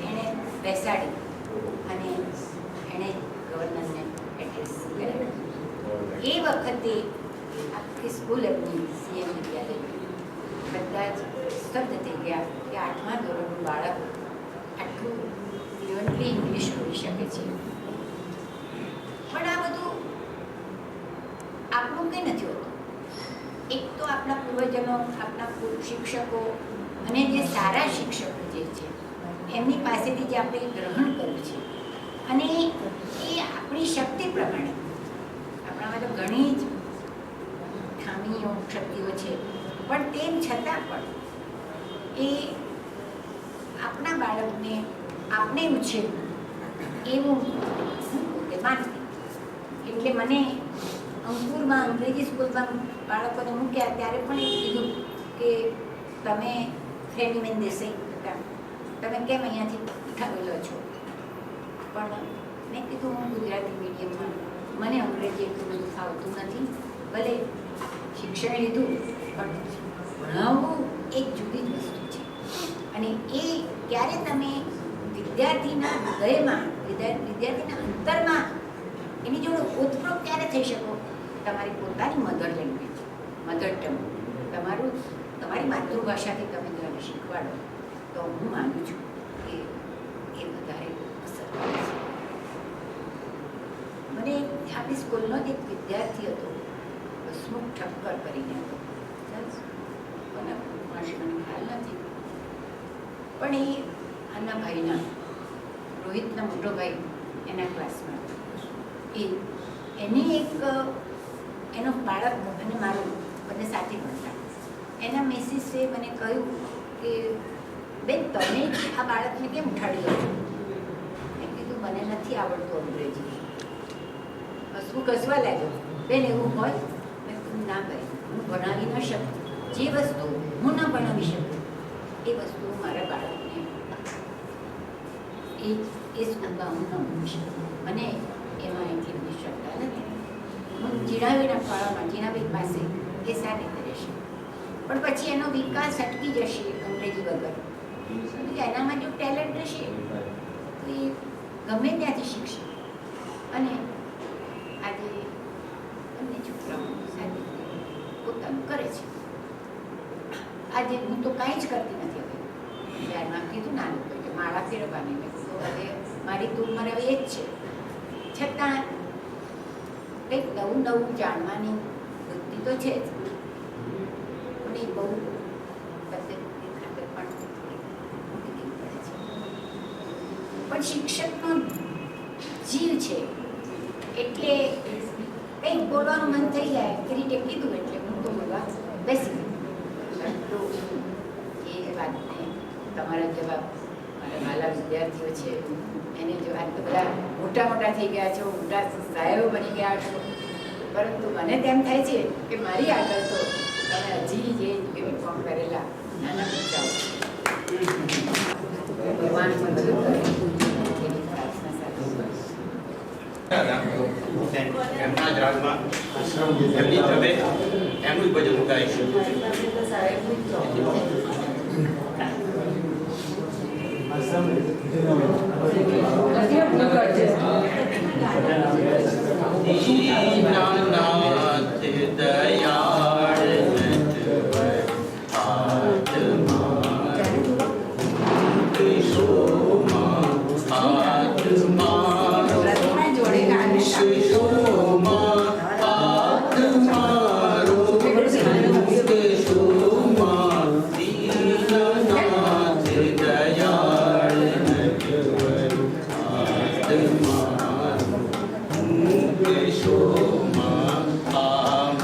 એણે બેસાડી અને એણે ગવર્નરને એડ્રેસ કર્યા. એ વખતે આખી સ્કૂલ એમની સીએમ વિદ્યાલય બધા જ સ્તબ્ધ થઈ ગયા કે 8મા ધોરણનું બાળક આટલું ફ્લુઅન્ટલી ઇંગ્લિશ બોલી શકે છે. પણ આ બધું આપણું કંઈ નથી હોતું. એક તો આપણા પૂર્વજનો, આપણા શિક્ષકો અને જે સારા શિક્ષકો જે છે એમની પાસેથી જે આપણે ગ્રહણ કર્યું છે અને એ આપણી શક્તિ પ્રમાણે, આપણામાં તો ઘણી જ ખામીઓ, ક્ષતિઓ છે, પણ તેમ છતાં પણ એ આપણા બાળકને આપણે ઉછેરવું એવું હું પોતે માનતી. એટલે મને અંકુરમાં અંગ્રેજી સ્કૂલમાં બાળકોને મૂક્યા ત્યારે પણ એ કીધું કે તમે ફ્રેમીબેન દેસાઈ હતા, તમે કેમ અહીંયાથી ઉઠાવેલો છો? પણ મેં કીધું હું ગુજરાતી મીડિયમમાં, મને અંગ્રેજી એટલું બધું ફાવતું નથી. ભલે શિક્ષણ લીધું પણ ભણાવવું એક જુદી જ વસ્તુ છે. અને એ ક્યારે તમે વિદ્યાર્થીના હૃદયમાં, વિદ્યાર્થીના અંતરમાં એની જોડે ઓતપ્રોત ક્યારે થઈ શકો? તમારી પોતાની મધર લેંગ્વેજ, મધર ટંગ, તમારી માતૃભાષાથી તમે જ્યારે શીખવાડો તો હું માનું છું કે એ વધારે અસર કરે છે. મને આપણી સ્કૂલનો જ એક વિદ્યાર્થી હતો, હસમુખ ઠક્કર કરીને હતો, મને ખ્યાલ નથી, પણ એ આના ભાઈના, રોહિતના મોટો ભાઈ એના ક્લાસમાં એની એક એનો બાળક અને મારું બંને સાથે ભણતા. એના મિસિસે મને કહ્યું કે બેન તમે આ બાળકને કેમ ઉઠાડી લો છો? મેં કીધું મને નથી આવડતું અંગ્રેજી. હસવું કસવા લાગ્યો. બેન એવું હોય? મેં કીધું ના ભાઈ, હું ભણાવી ન શકું. જે વસ્તુ હું ન ભણાવી શકું એ વસ્તુ મારા બાળકને એ સ્કૂલમાં હું ન ભણી શકું. મને એમાં એટલી બધી શ્રદ્ધા નથી. હું જીણાવીના ફાળામાં, જીણાવી પાસે એ સારી રીતે રહેશે, પણ પછી એનો વિકાસ અટકી જશે અંગ્રેજી વગર. એનામાં જો ટેલેન્ટ રહેશે તો એ ગમે ત્યાંથી શીખશે. અને આજે બંને છોકરાઓ સારી રીતે પોતાનું કરે છે. આજે હું તો કાંઈ જ કરતી નથી. હવે ત્યારમાં કીધું નાનું કે માળા ફેરવવાની, મેં કીધું હવે મારી તો ઉંમર હવે એ જ છે, છતાં કંઈક નવું નવું જાણવાની વૃત્તિ તો છે જ. પણ એ બહુ પદ્ધતિ ખાતર પણ મૂકી દેવી પડે છે. પણ શિક્ષકનો જીવ છે એટલે કંઈક બોલવાનું મન થઈ જાય, એ રીતે કીધું એટલે હું તો બોલવા બેસી ગઈ. એ વાતને તમારા જવાબ મારા વાલા વિદ્યાર્થીઓ છે એને જો આજ તો બધા મોટા મોટા થઈ ગયા છો, મોટા સાહેબો બની ગયા છો, પરંતુ મને તેમ થાય છે કે મારી આગળ તો તમે હજી જે યુનિફોર્મ કરેલા નાના બચ્ચાઓ ભગવાન મદદ કરે એની પ્રાર્થના સાથે એમના જ રાજમાં એમની તમે એમનું જ ભજન ગાઈશું. દીનાનાથ દયાળ નટવર આત્મા કિશોમા આત્મા કિશોમા આત્મા કિશોમા દીનાનાથ દયાળ નટવર આત્મા કિશોમા આમ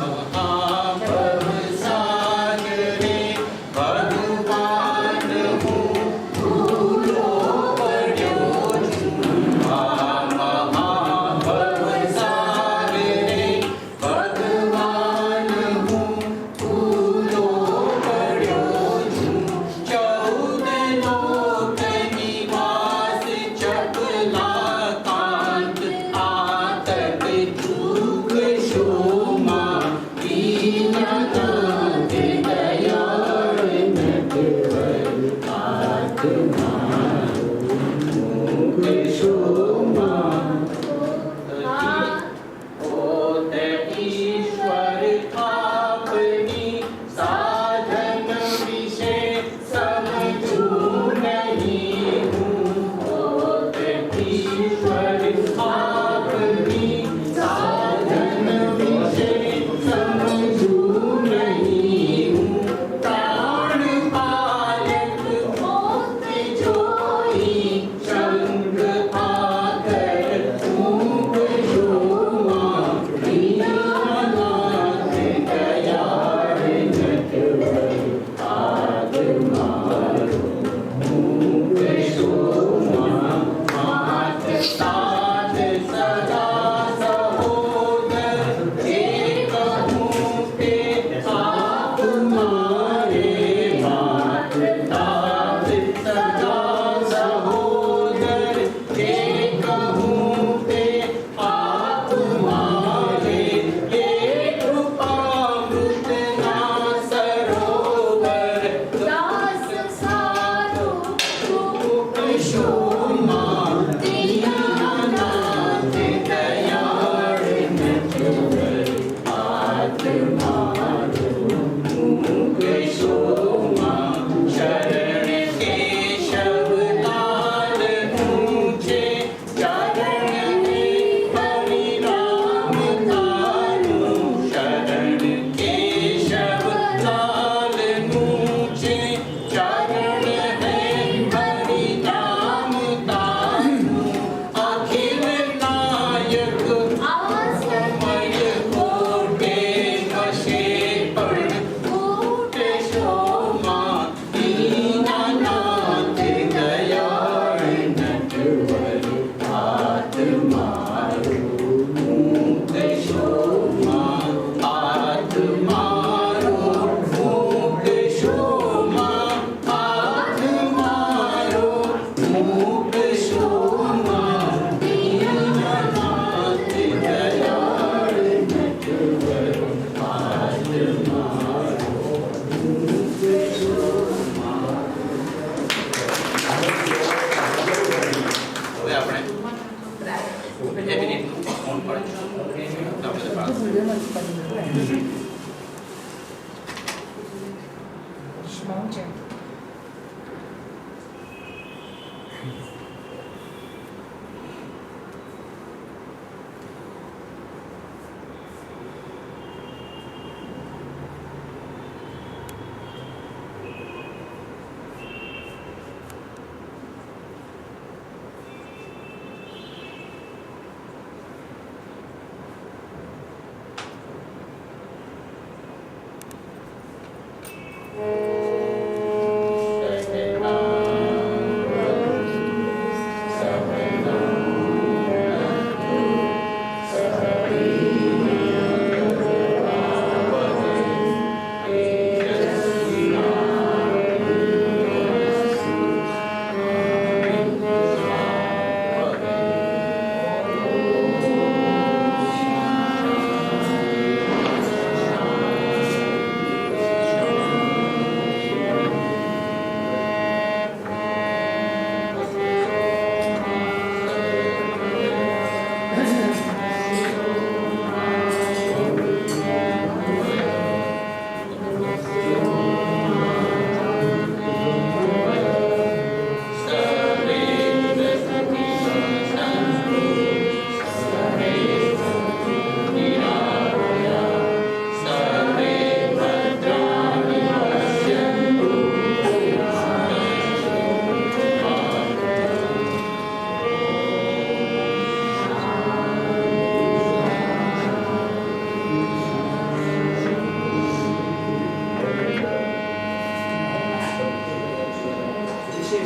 હવે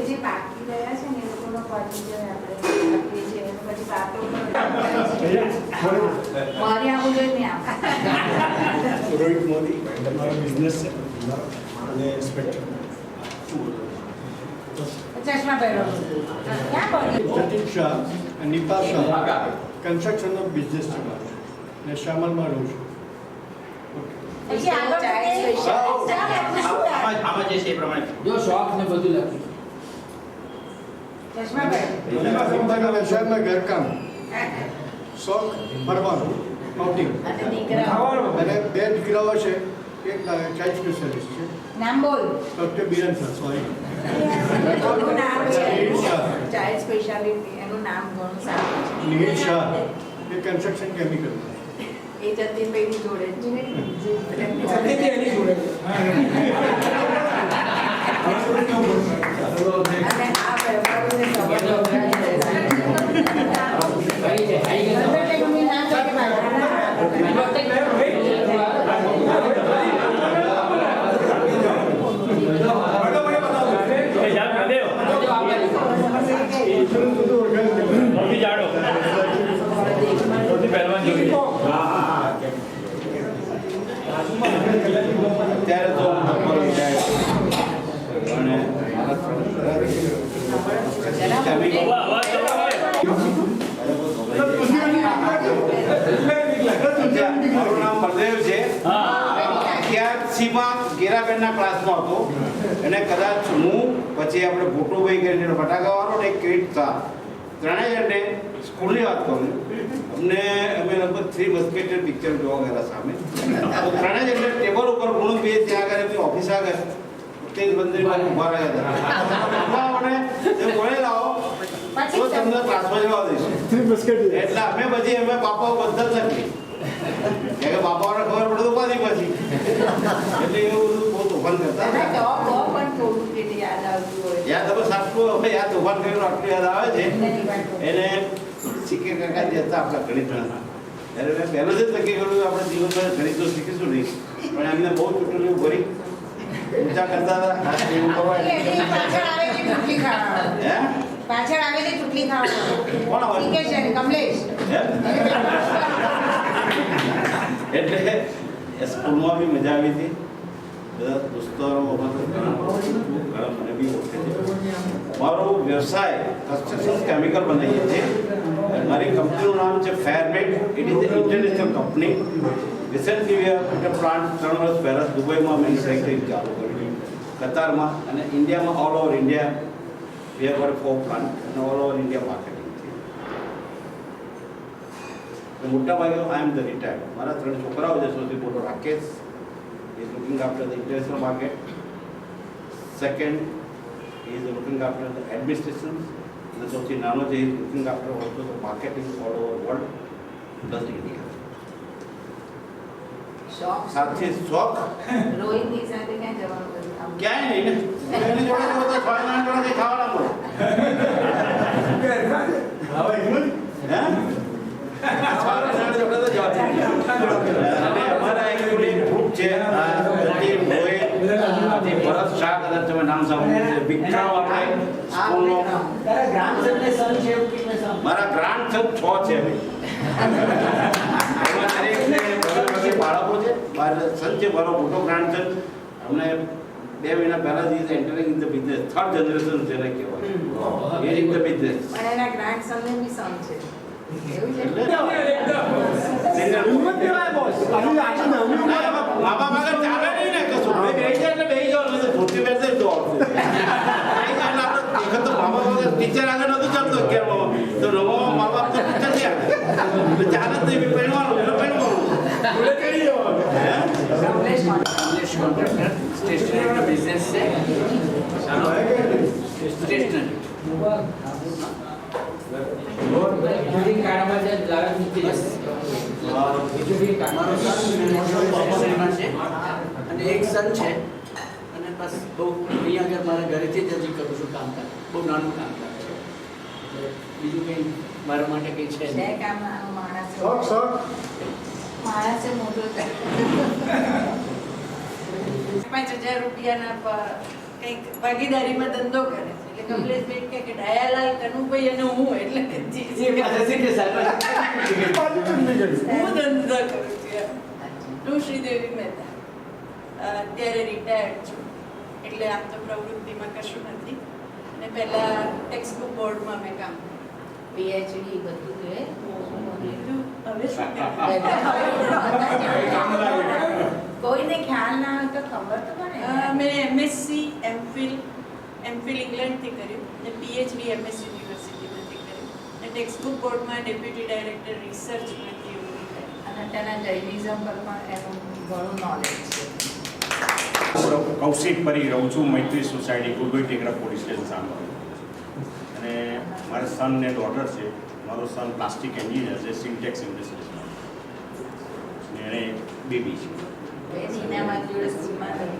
જે બાકી રહ્યા છે ને એ લોકોનો પરિચય આપણે આપીએ છીએ અને પછી વાતો મારી આવું જોઈએ ને રોહિત મોદી મારો બિઝનેસ છે અને સ્પેક્ટર ચશ્મા પહેરો ક્યાં પડી જતીન શાહ અને નિપા શાહ કન્સ્ટ્રક્શનનો બિઝનેસ છે મારો ને શામલમાં રહું છું પછી આગળ આમાં જે છે એ પ્રમાણે જો શોખ ને બધું લખ્યું ચશ્મા પહેરો વ્યવસાયમાં ઘરકામ શોખ ફરવાનું આઉટિંગ અને દીકરા અને 2 દીકરાઓ છે એક ચાઇલ્ડ સ્પેશિયાલિસ્ટ છે નામ બોલ ડૉક્ટર બીરન શાહ સોરી એનું નામ છે ચાઇલ્ડ સ્પેશિયાલિટી એનું નામ ઘણું સારું છે નીલ શાહ એ કન્સ્ટ્રક્શન કેમિકલ એ જતીનભાઈની જોડે જ છે અને આ વેપારીને ખબર અત્યારે તો મારું નામ બળદેવ છે. અત્યારસીમાં ગેરાબેનના ક્લાસમાં હતો અને કદાચ હું પછી આપણે ભોટુભાઈ કરીને ફટાકાવાળો ને કિરીટ શાહ ત્રણેય જણને સ્કૂલની વાત કરું અમને અમે લગભગ 3 મસ્કેટર પિક્ચર જોવા ગયા સામે ત્રણેય જણને ટેબલ ઉપર ગુણ બે ત્યાં આગળ એમની ઓફિસ આગળ તેજ બંદરીમાં ઉભા રહ્યા હતા મને બોલે લાવો તો તમને ટ્રાન્સફર જવા દઈશું એટલે અમે પછી અમે બાપા બધા જ નથી કે બાપાઓને ખબર પડે તો પાછી પછી એટલે એવું બધું બહુ તોફાન કરતા યાદ હવે સાચું હવે યાદ તોફાન કર્યું આટલું યાદ આવે છે એને શીખે કાકા જે હતા આપણા ગણિતના ત્યારે મેં પહેલો જ નક્કી કર્યું આપણે જીવનમાં ગણિત તો શીખીશું નહીં પણ એમને બહુ ચૂંટણીઓ ભરી ઊંચા કરતા હતા એવું પાછળ આવેલી ચૂંટણી ખાવા કોણ આવે કમલેશ એટલે સ્કૂલમાં બી મજા આવી હતી બધા દોસ્તારો ઘણા મને બી ઓળખે છે મારો વ્યવસાય કન્સ્ટ્રક્શન કેમિકલ બનાવીએ છીએ મારી કંપનીનું નામ છે Fairmate it is international company recently we have put a plant 3 વર્ષ પહેલાં દુબઈમાં મેન્યુફેક્ચરિંગ ચાલુ કર્યું કતારમાં અને ઇન્ડિયામાં all over India we have got 4 plant અને ઓલ ઓવર ઇન્ડિયા માર્કેટિંગ છે મોટા ભાગે આઈ એમ ધ રિટાયર્ડ મારા 3 છોકરાઓ છે સૌથી મોટો Rakesh is looking after the international market. Second, he is looking after the administration. The Sochi Nano is looking after also the marketing all over the world, plus India. સાથે શોખ રોહિતની સાથે ક્યાં જવાનું ક્યાંય નહીં ને એની જોડે તો ફાઇનાન્સ જોડે ખાવાના મળે હે અમારા એકચ્યુઅલી ગ્રુપ છે જતીન રોહિત ભરત શાહ કદાચ તમે નામ સાંભળ્યું છે વિક્રમ આપણે સ્કૂલનો મારા ગ્રાન્ડસન 6 છે એમાં દરેકને બાળકો છે સન છે મારો મોટો ગ્રાન્ડસન અમને 2 મહિના પહેલા જ entering in the business 3rd generation જેને કહેવાય એ ઇન ધ બિઝનેસ પણ એના ગ્રાન્ડસનને બી સન છે પિક્ચર આગળ નતું ચાલતો તો મા બાપ તો પિક્ચર ચાલે જ નહીં પહેરવાનું સ્ટેશનરીનો બિઝનેસ છે સ્ટેશનરી બીજું કાળમાં જે લાગત મૂકી જશે બીજું બી મારો સન છે અને એક સન છે અને બસ બહુ અહીંયા આગળ મારા ઘરેથી જ હજી કરું છું કામકાજ બહુ નાનું કામકાજ છે બીજું કંઈ મારા માટે કંઈ છે માણસે મોટો 5,000 રૂપિયાના કંઈક ભાગીદારીમાં ધંધો કરે છે. એટલે કમલેશભાઈ કહે કે ડાયાલાલ કનુભાઈ અને હું એટલે હું ધંધો કરું છું. હું શ્રીદેવી મહેતા અત્યારે રિટાયર્ડ છું. એટલે આમ તો પ્રવૃત્તિમાં કશું નથી. અને પહેલા ટેક્સ્ટ બુક બોર્ડમાં મેં કામ પીએચડી બધું છે. હવે શું કોઈને ખ્યાલ ના હોય તો ખબર તો પડે. મેં એમએસસી એમફિલ ઇંગ્લેન્ડથી કર્યું અને પીએચડી એમએસ યુનિવર્સિટીમાંથી કર્યું અને ટેક્સ્ટ બુક બોર્ડમાં ડેપ્યુટી ડાયરેક્ટર રિસર્ચમાંથી એવું કર્યું. અને તેના જર્નલિઝમ પર પણ એનું ઘણું નોલેજ છે. કૌશિક પરી રહું છું, મૈત્રી સોસાયટી, ગુલબઈ ટેકરા પોલીસ સ્ટેશન સામે. અને મારા સન ને ડોટર છે. મારો સન પ્લાસ્ટિક એન્જિનિયર છે, સિન્ટેક્સ ઇન્ડસ્ટ્રીઝમાં. અને એને બેબી છે.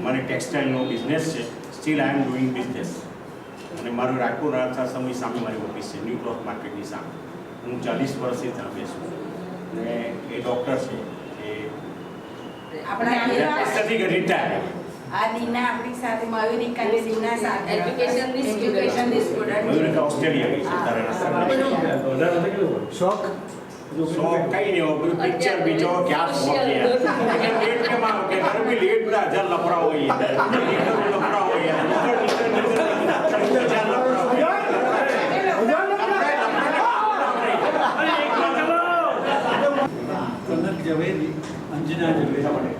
મારે ટેક્સટાઇલનો બિઝનેસ છે. Steel I am doing business. અને મારું રાજકોટ રાજા સમય સામે મારી ઓફિસ છે, ન્યૂ ક્રોસ માર્કેટની સામે. હું 40 વર્ષથી ત્યાં બેસું. અને એ ડૉક્ટર છે. એ આપણા રિટાયર. આ દીના આપણી સાથે મયુરિકા ને દીના સાથે એજ્યુકેશનની સ્ટુડન્ટ મયુરિકા ઓસ્ટ્રેલિયા ગઈ છે તારે શોખ કઈ નહીં હોય પિક્ચર બીજો ક્યાં શોખ લેટ કે માં કે ઘર में लेट ना जल लफड़ा हो ये लफड़ा हो ये जल કનક ઝવેરી, અંજના ઝવેરી.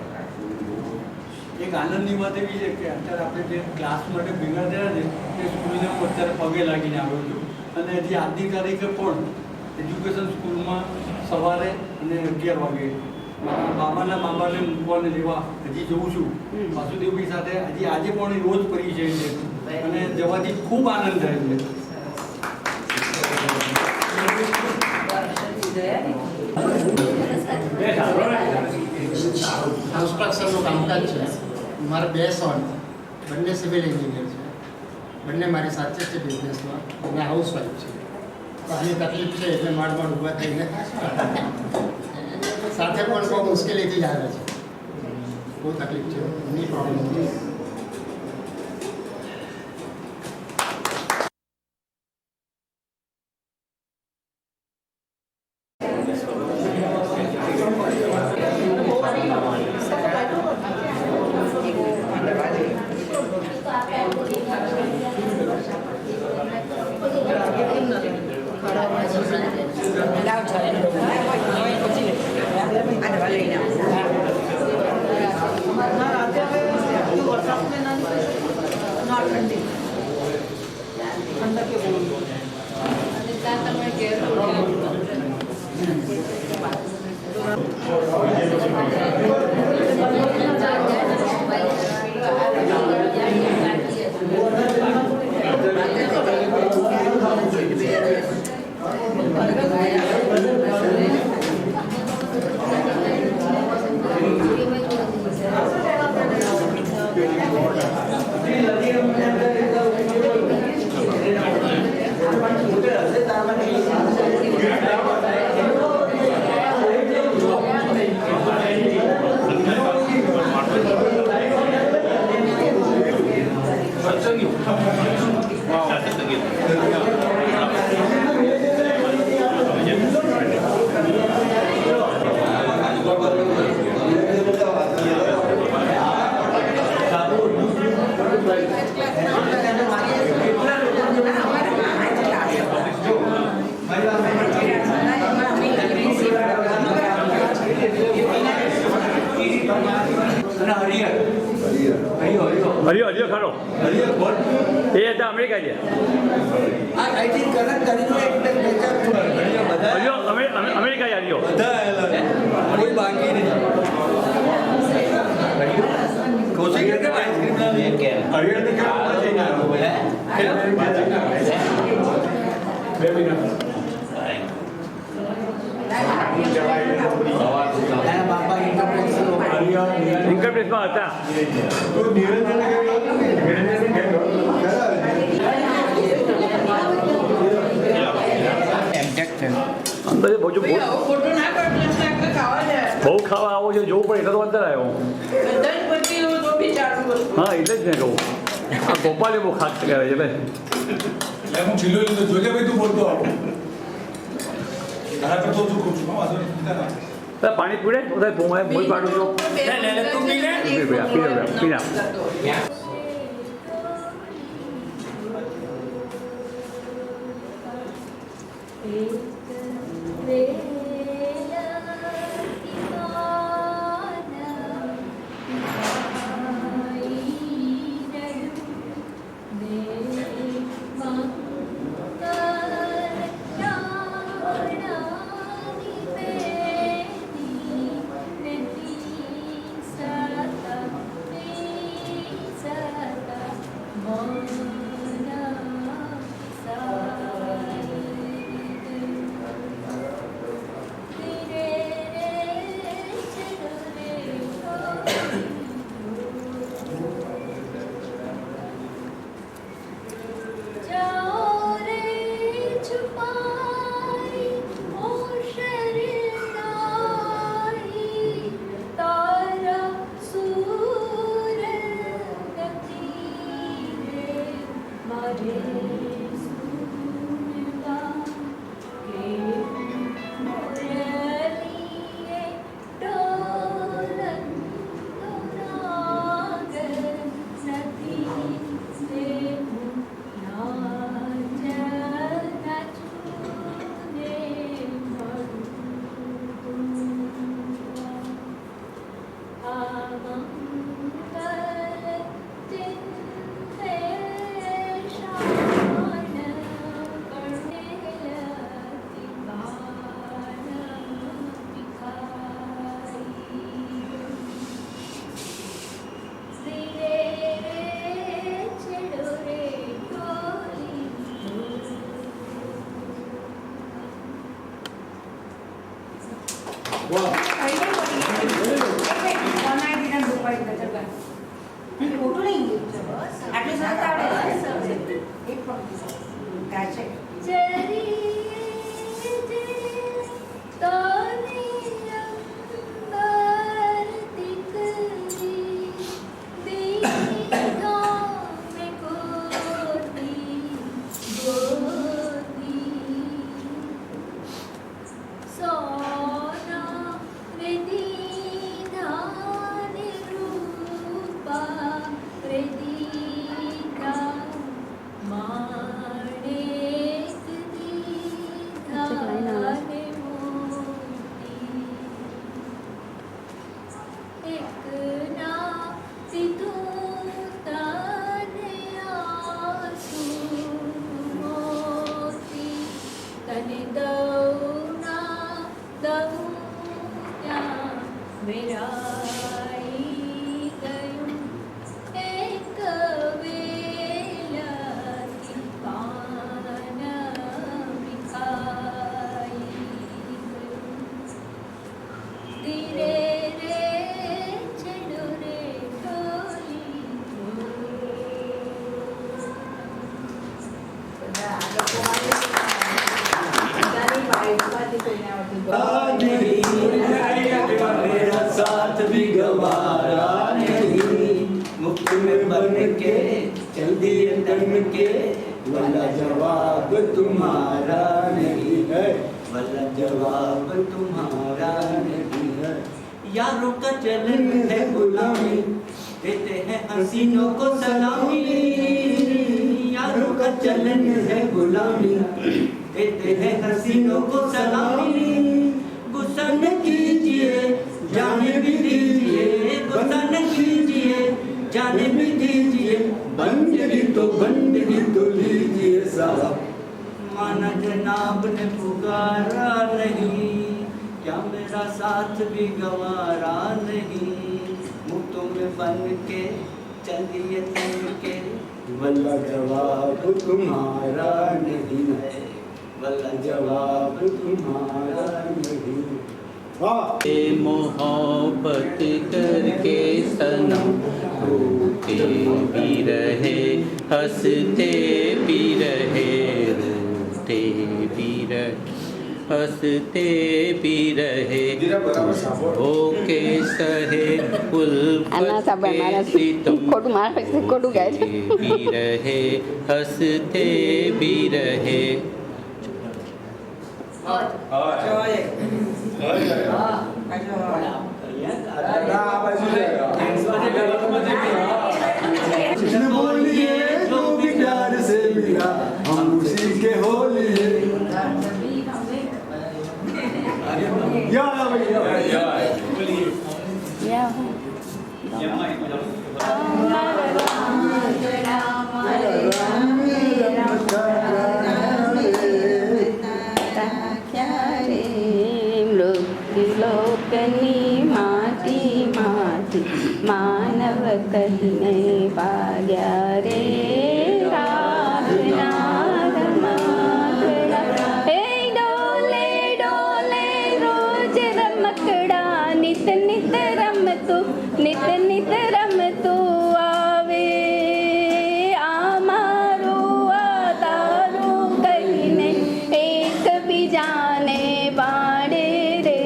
એક આનંદની વાત એવી છે કે અત્યારે આપણે જે ક્લાસ માટે ભેગા થયા છે એ સ્કૂલને હું અત્યારે પગે લાગીને આવ્યો છું. અને હજી આજની તારીખે પણ એજ્યુકેશન સ્કૂલમાં સવારે અને 11 વાગે મામાના મામાને મૂકવાને લેવા હજી જઉં છું. વાસુદેવભાઈ સાથે હજી આજે પણ એવો જ પરિચય છે અને જવાથી ખૂબ આનંદ થાય છે. કન્સ્ટ્રક્શનનું કામકાજ છે. મારા 2 સન બંને સિવિલ એન્જિનિયર છે. બંને મારી સાથે છે બિઝનેસમાં. અને હાઉસવાઈફ છે. આની તકલીફ છે એટલે માંડ ઊભા થઈને સાથે પણ બહુ મુશ્કેલીથી જ આવે છે. બહુ તકલીફ છે, એની પ્રોબ્લેમ નથી. હરિયો ખરો એ હતા અમેરિકા છે. અમેરિકા હરિયો કોઈ બાકી નહીં. કોશિશ કે આઈસ્ક્રીમ ઇન્કમટેક્સમાં હતા. બહુ ખાવા આવો છો જોવું પડે એટલે તો અંદર આવ્યો. બધા જ પતિ તો બી ચાલુ હા એટલે જ ને કહું આ ગોપાલે બહુ ખાસ કહેવાય છે ભાઈ એટલે હું છેલ્લો લીધો જોજે ભાઈ તું બોલતો આવો ઘણા કરતો છું કહું છું વાંધો નહીં ચિંતા ના પાણી પીડે ઉધર મોઈ પાડું છું પીના मेरा साथ भी गवारा नहीं, मुफ्त में बन के चल दिए तन के, वाला जवाब तुम्हारा नहीं है, वाला जवाब तुम्हारा नहीं है। यारों का चलन है गुलामी, देते हैं हसीनों को सलामी। यारों का चलन है गुलामी, देते हैं हसीनों को सलामी। गुस्सा न कीजिए जाने भी दीजिए, गुस्सा न कीजिए जाने भी दीजिए, बंदगी तो लीजिए साहब। माना जनाब ने पुकारा नहीं, क्या मेरा साथ भी गंवारा नहीं, मुफ्तों में बन के चल दिए तन के, वल्ला जवाब तुम्हारा नहीं है, वल्ला जवाब तुम्हारा नहीं। मोहब्बत करके सनम रोते भी रहे, हंसते भी रहे, रोते भी रहे। हंसते भी रहे ओके सहे उल्फत के सितम भी रहे हंसते भी रहे. बोलिए जो भी प्यार से मिला हम उसी के हो लिए. મૃત્યુલોકની માટી માટી માનવ કહીને ભાગ્યા રે રાતના રમકડા હે ડોલે ડોલે રોજ રમકડા નિત નિત રમતું આવે આ મારું આ તારું કહીને એકબીજાને બાળે રે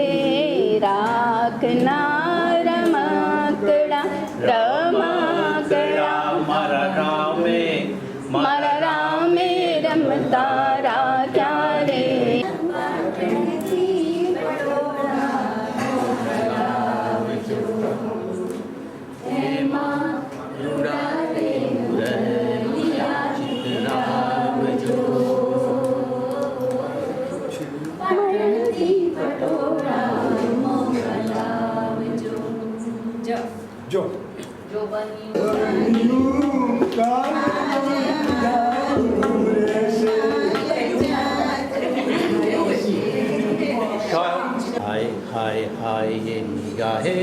રાખના રમકડા મારા રામે રમતા રાખ્યા રે. हाय हाय हाय ये निगाहे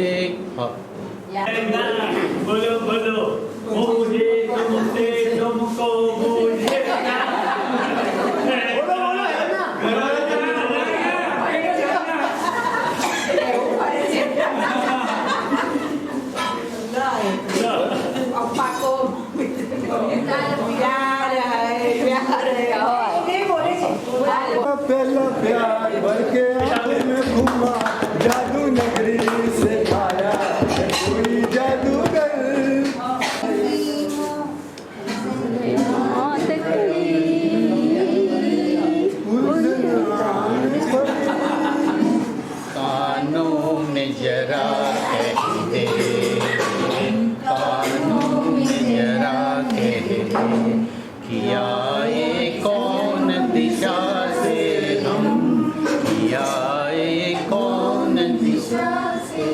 बोलो बोलो मुझे तुमसे तुमको मुझे पहला प्यार भर के आंखों में घूमा जादू नगरी से पाया कोई जादूगर कानों में जरा कह दे कानों में जरा कह दे किया ये कौन दिशा से हम किया ये कौन दिशा से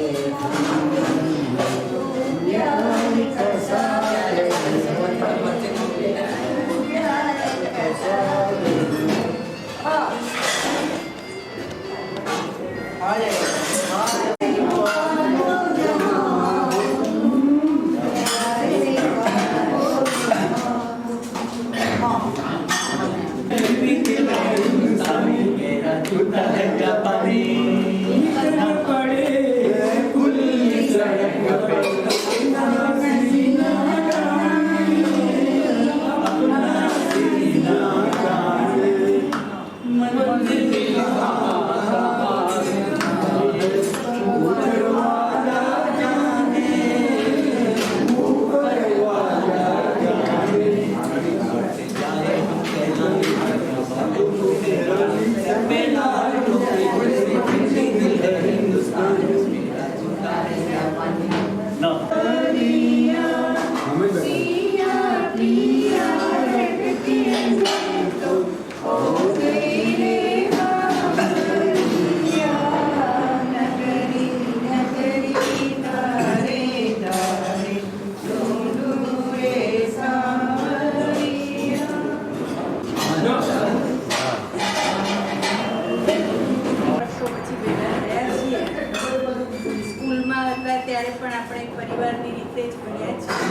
ત્યારે પણ આપણે પરિવારની રીતે જ ભણ્યા છીએ.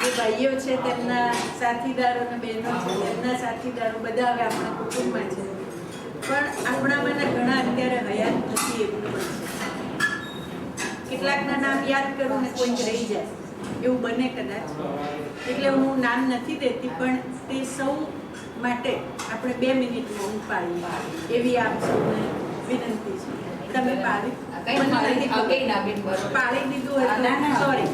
જે ભાઈઓ છે તેમના સાથીદારો અને બહેનો છે તેમના સાથીદારો બધા હવે આપણા કુટુંબમાં છે, પણ આપણામાંના ઘણા અત્યારે હયાત નથી એવું છે. કેટલાકના નામ યાદ કરું ને કોઈક રહી જાય એવું બને કદાચ, એટલે હું નામ નથી દેતી, પણ તે સૌ માટે આપણે 2 મિનિટ મૌન પાડીએ એવી આપ સૌને વિનંતી છે. તમે પાડી દીધું ના, ના. સોરી.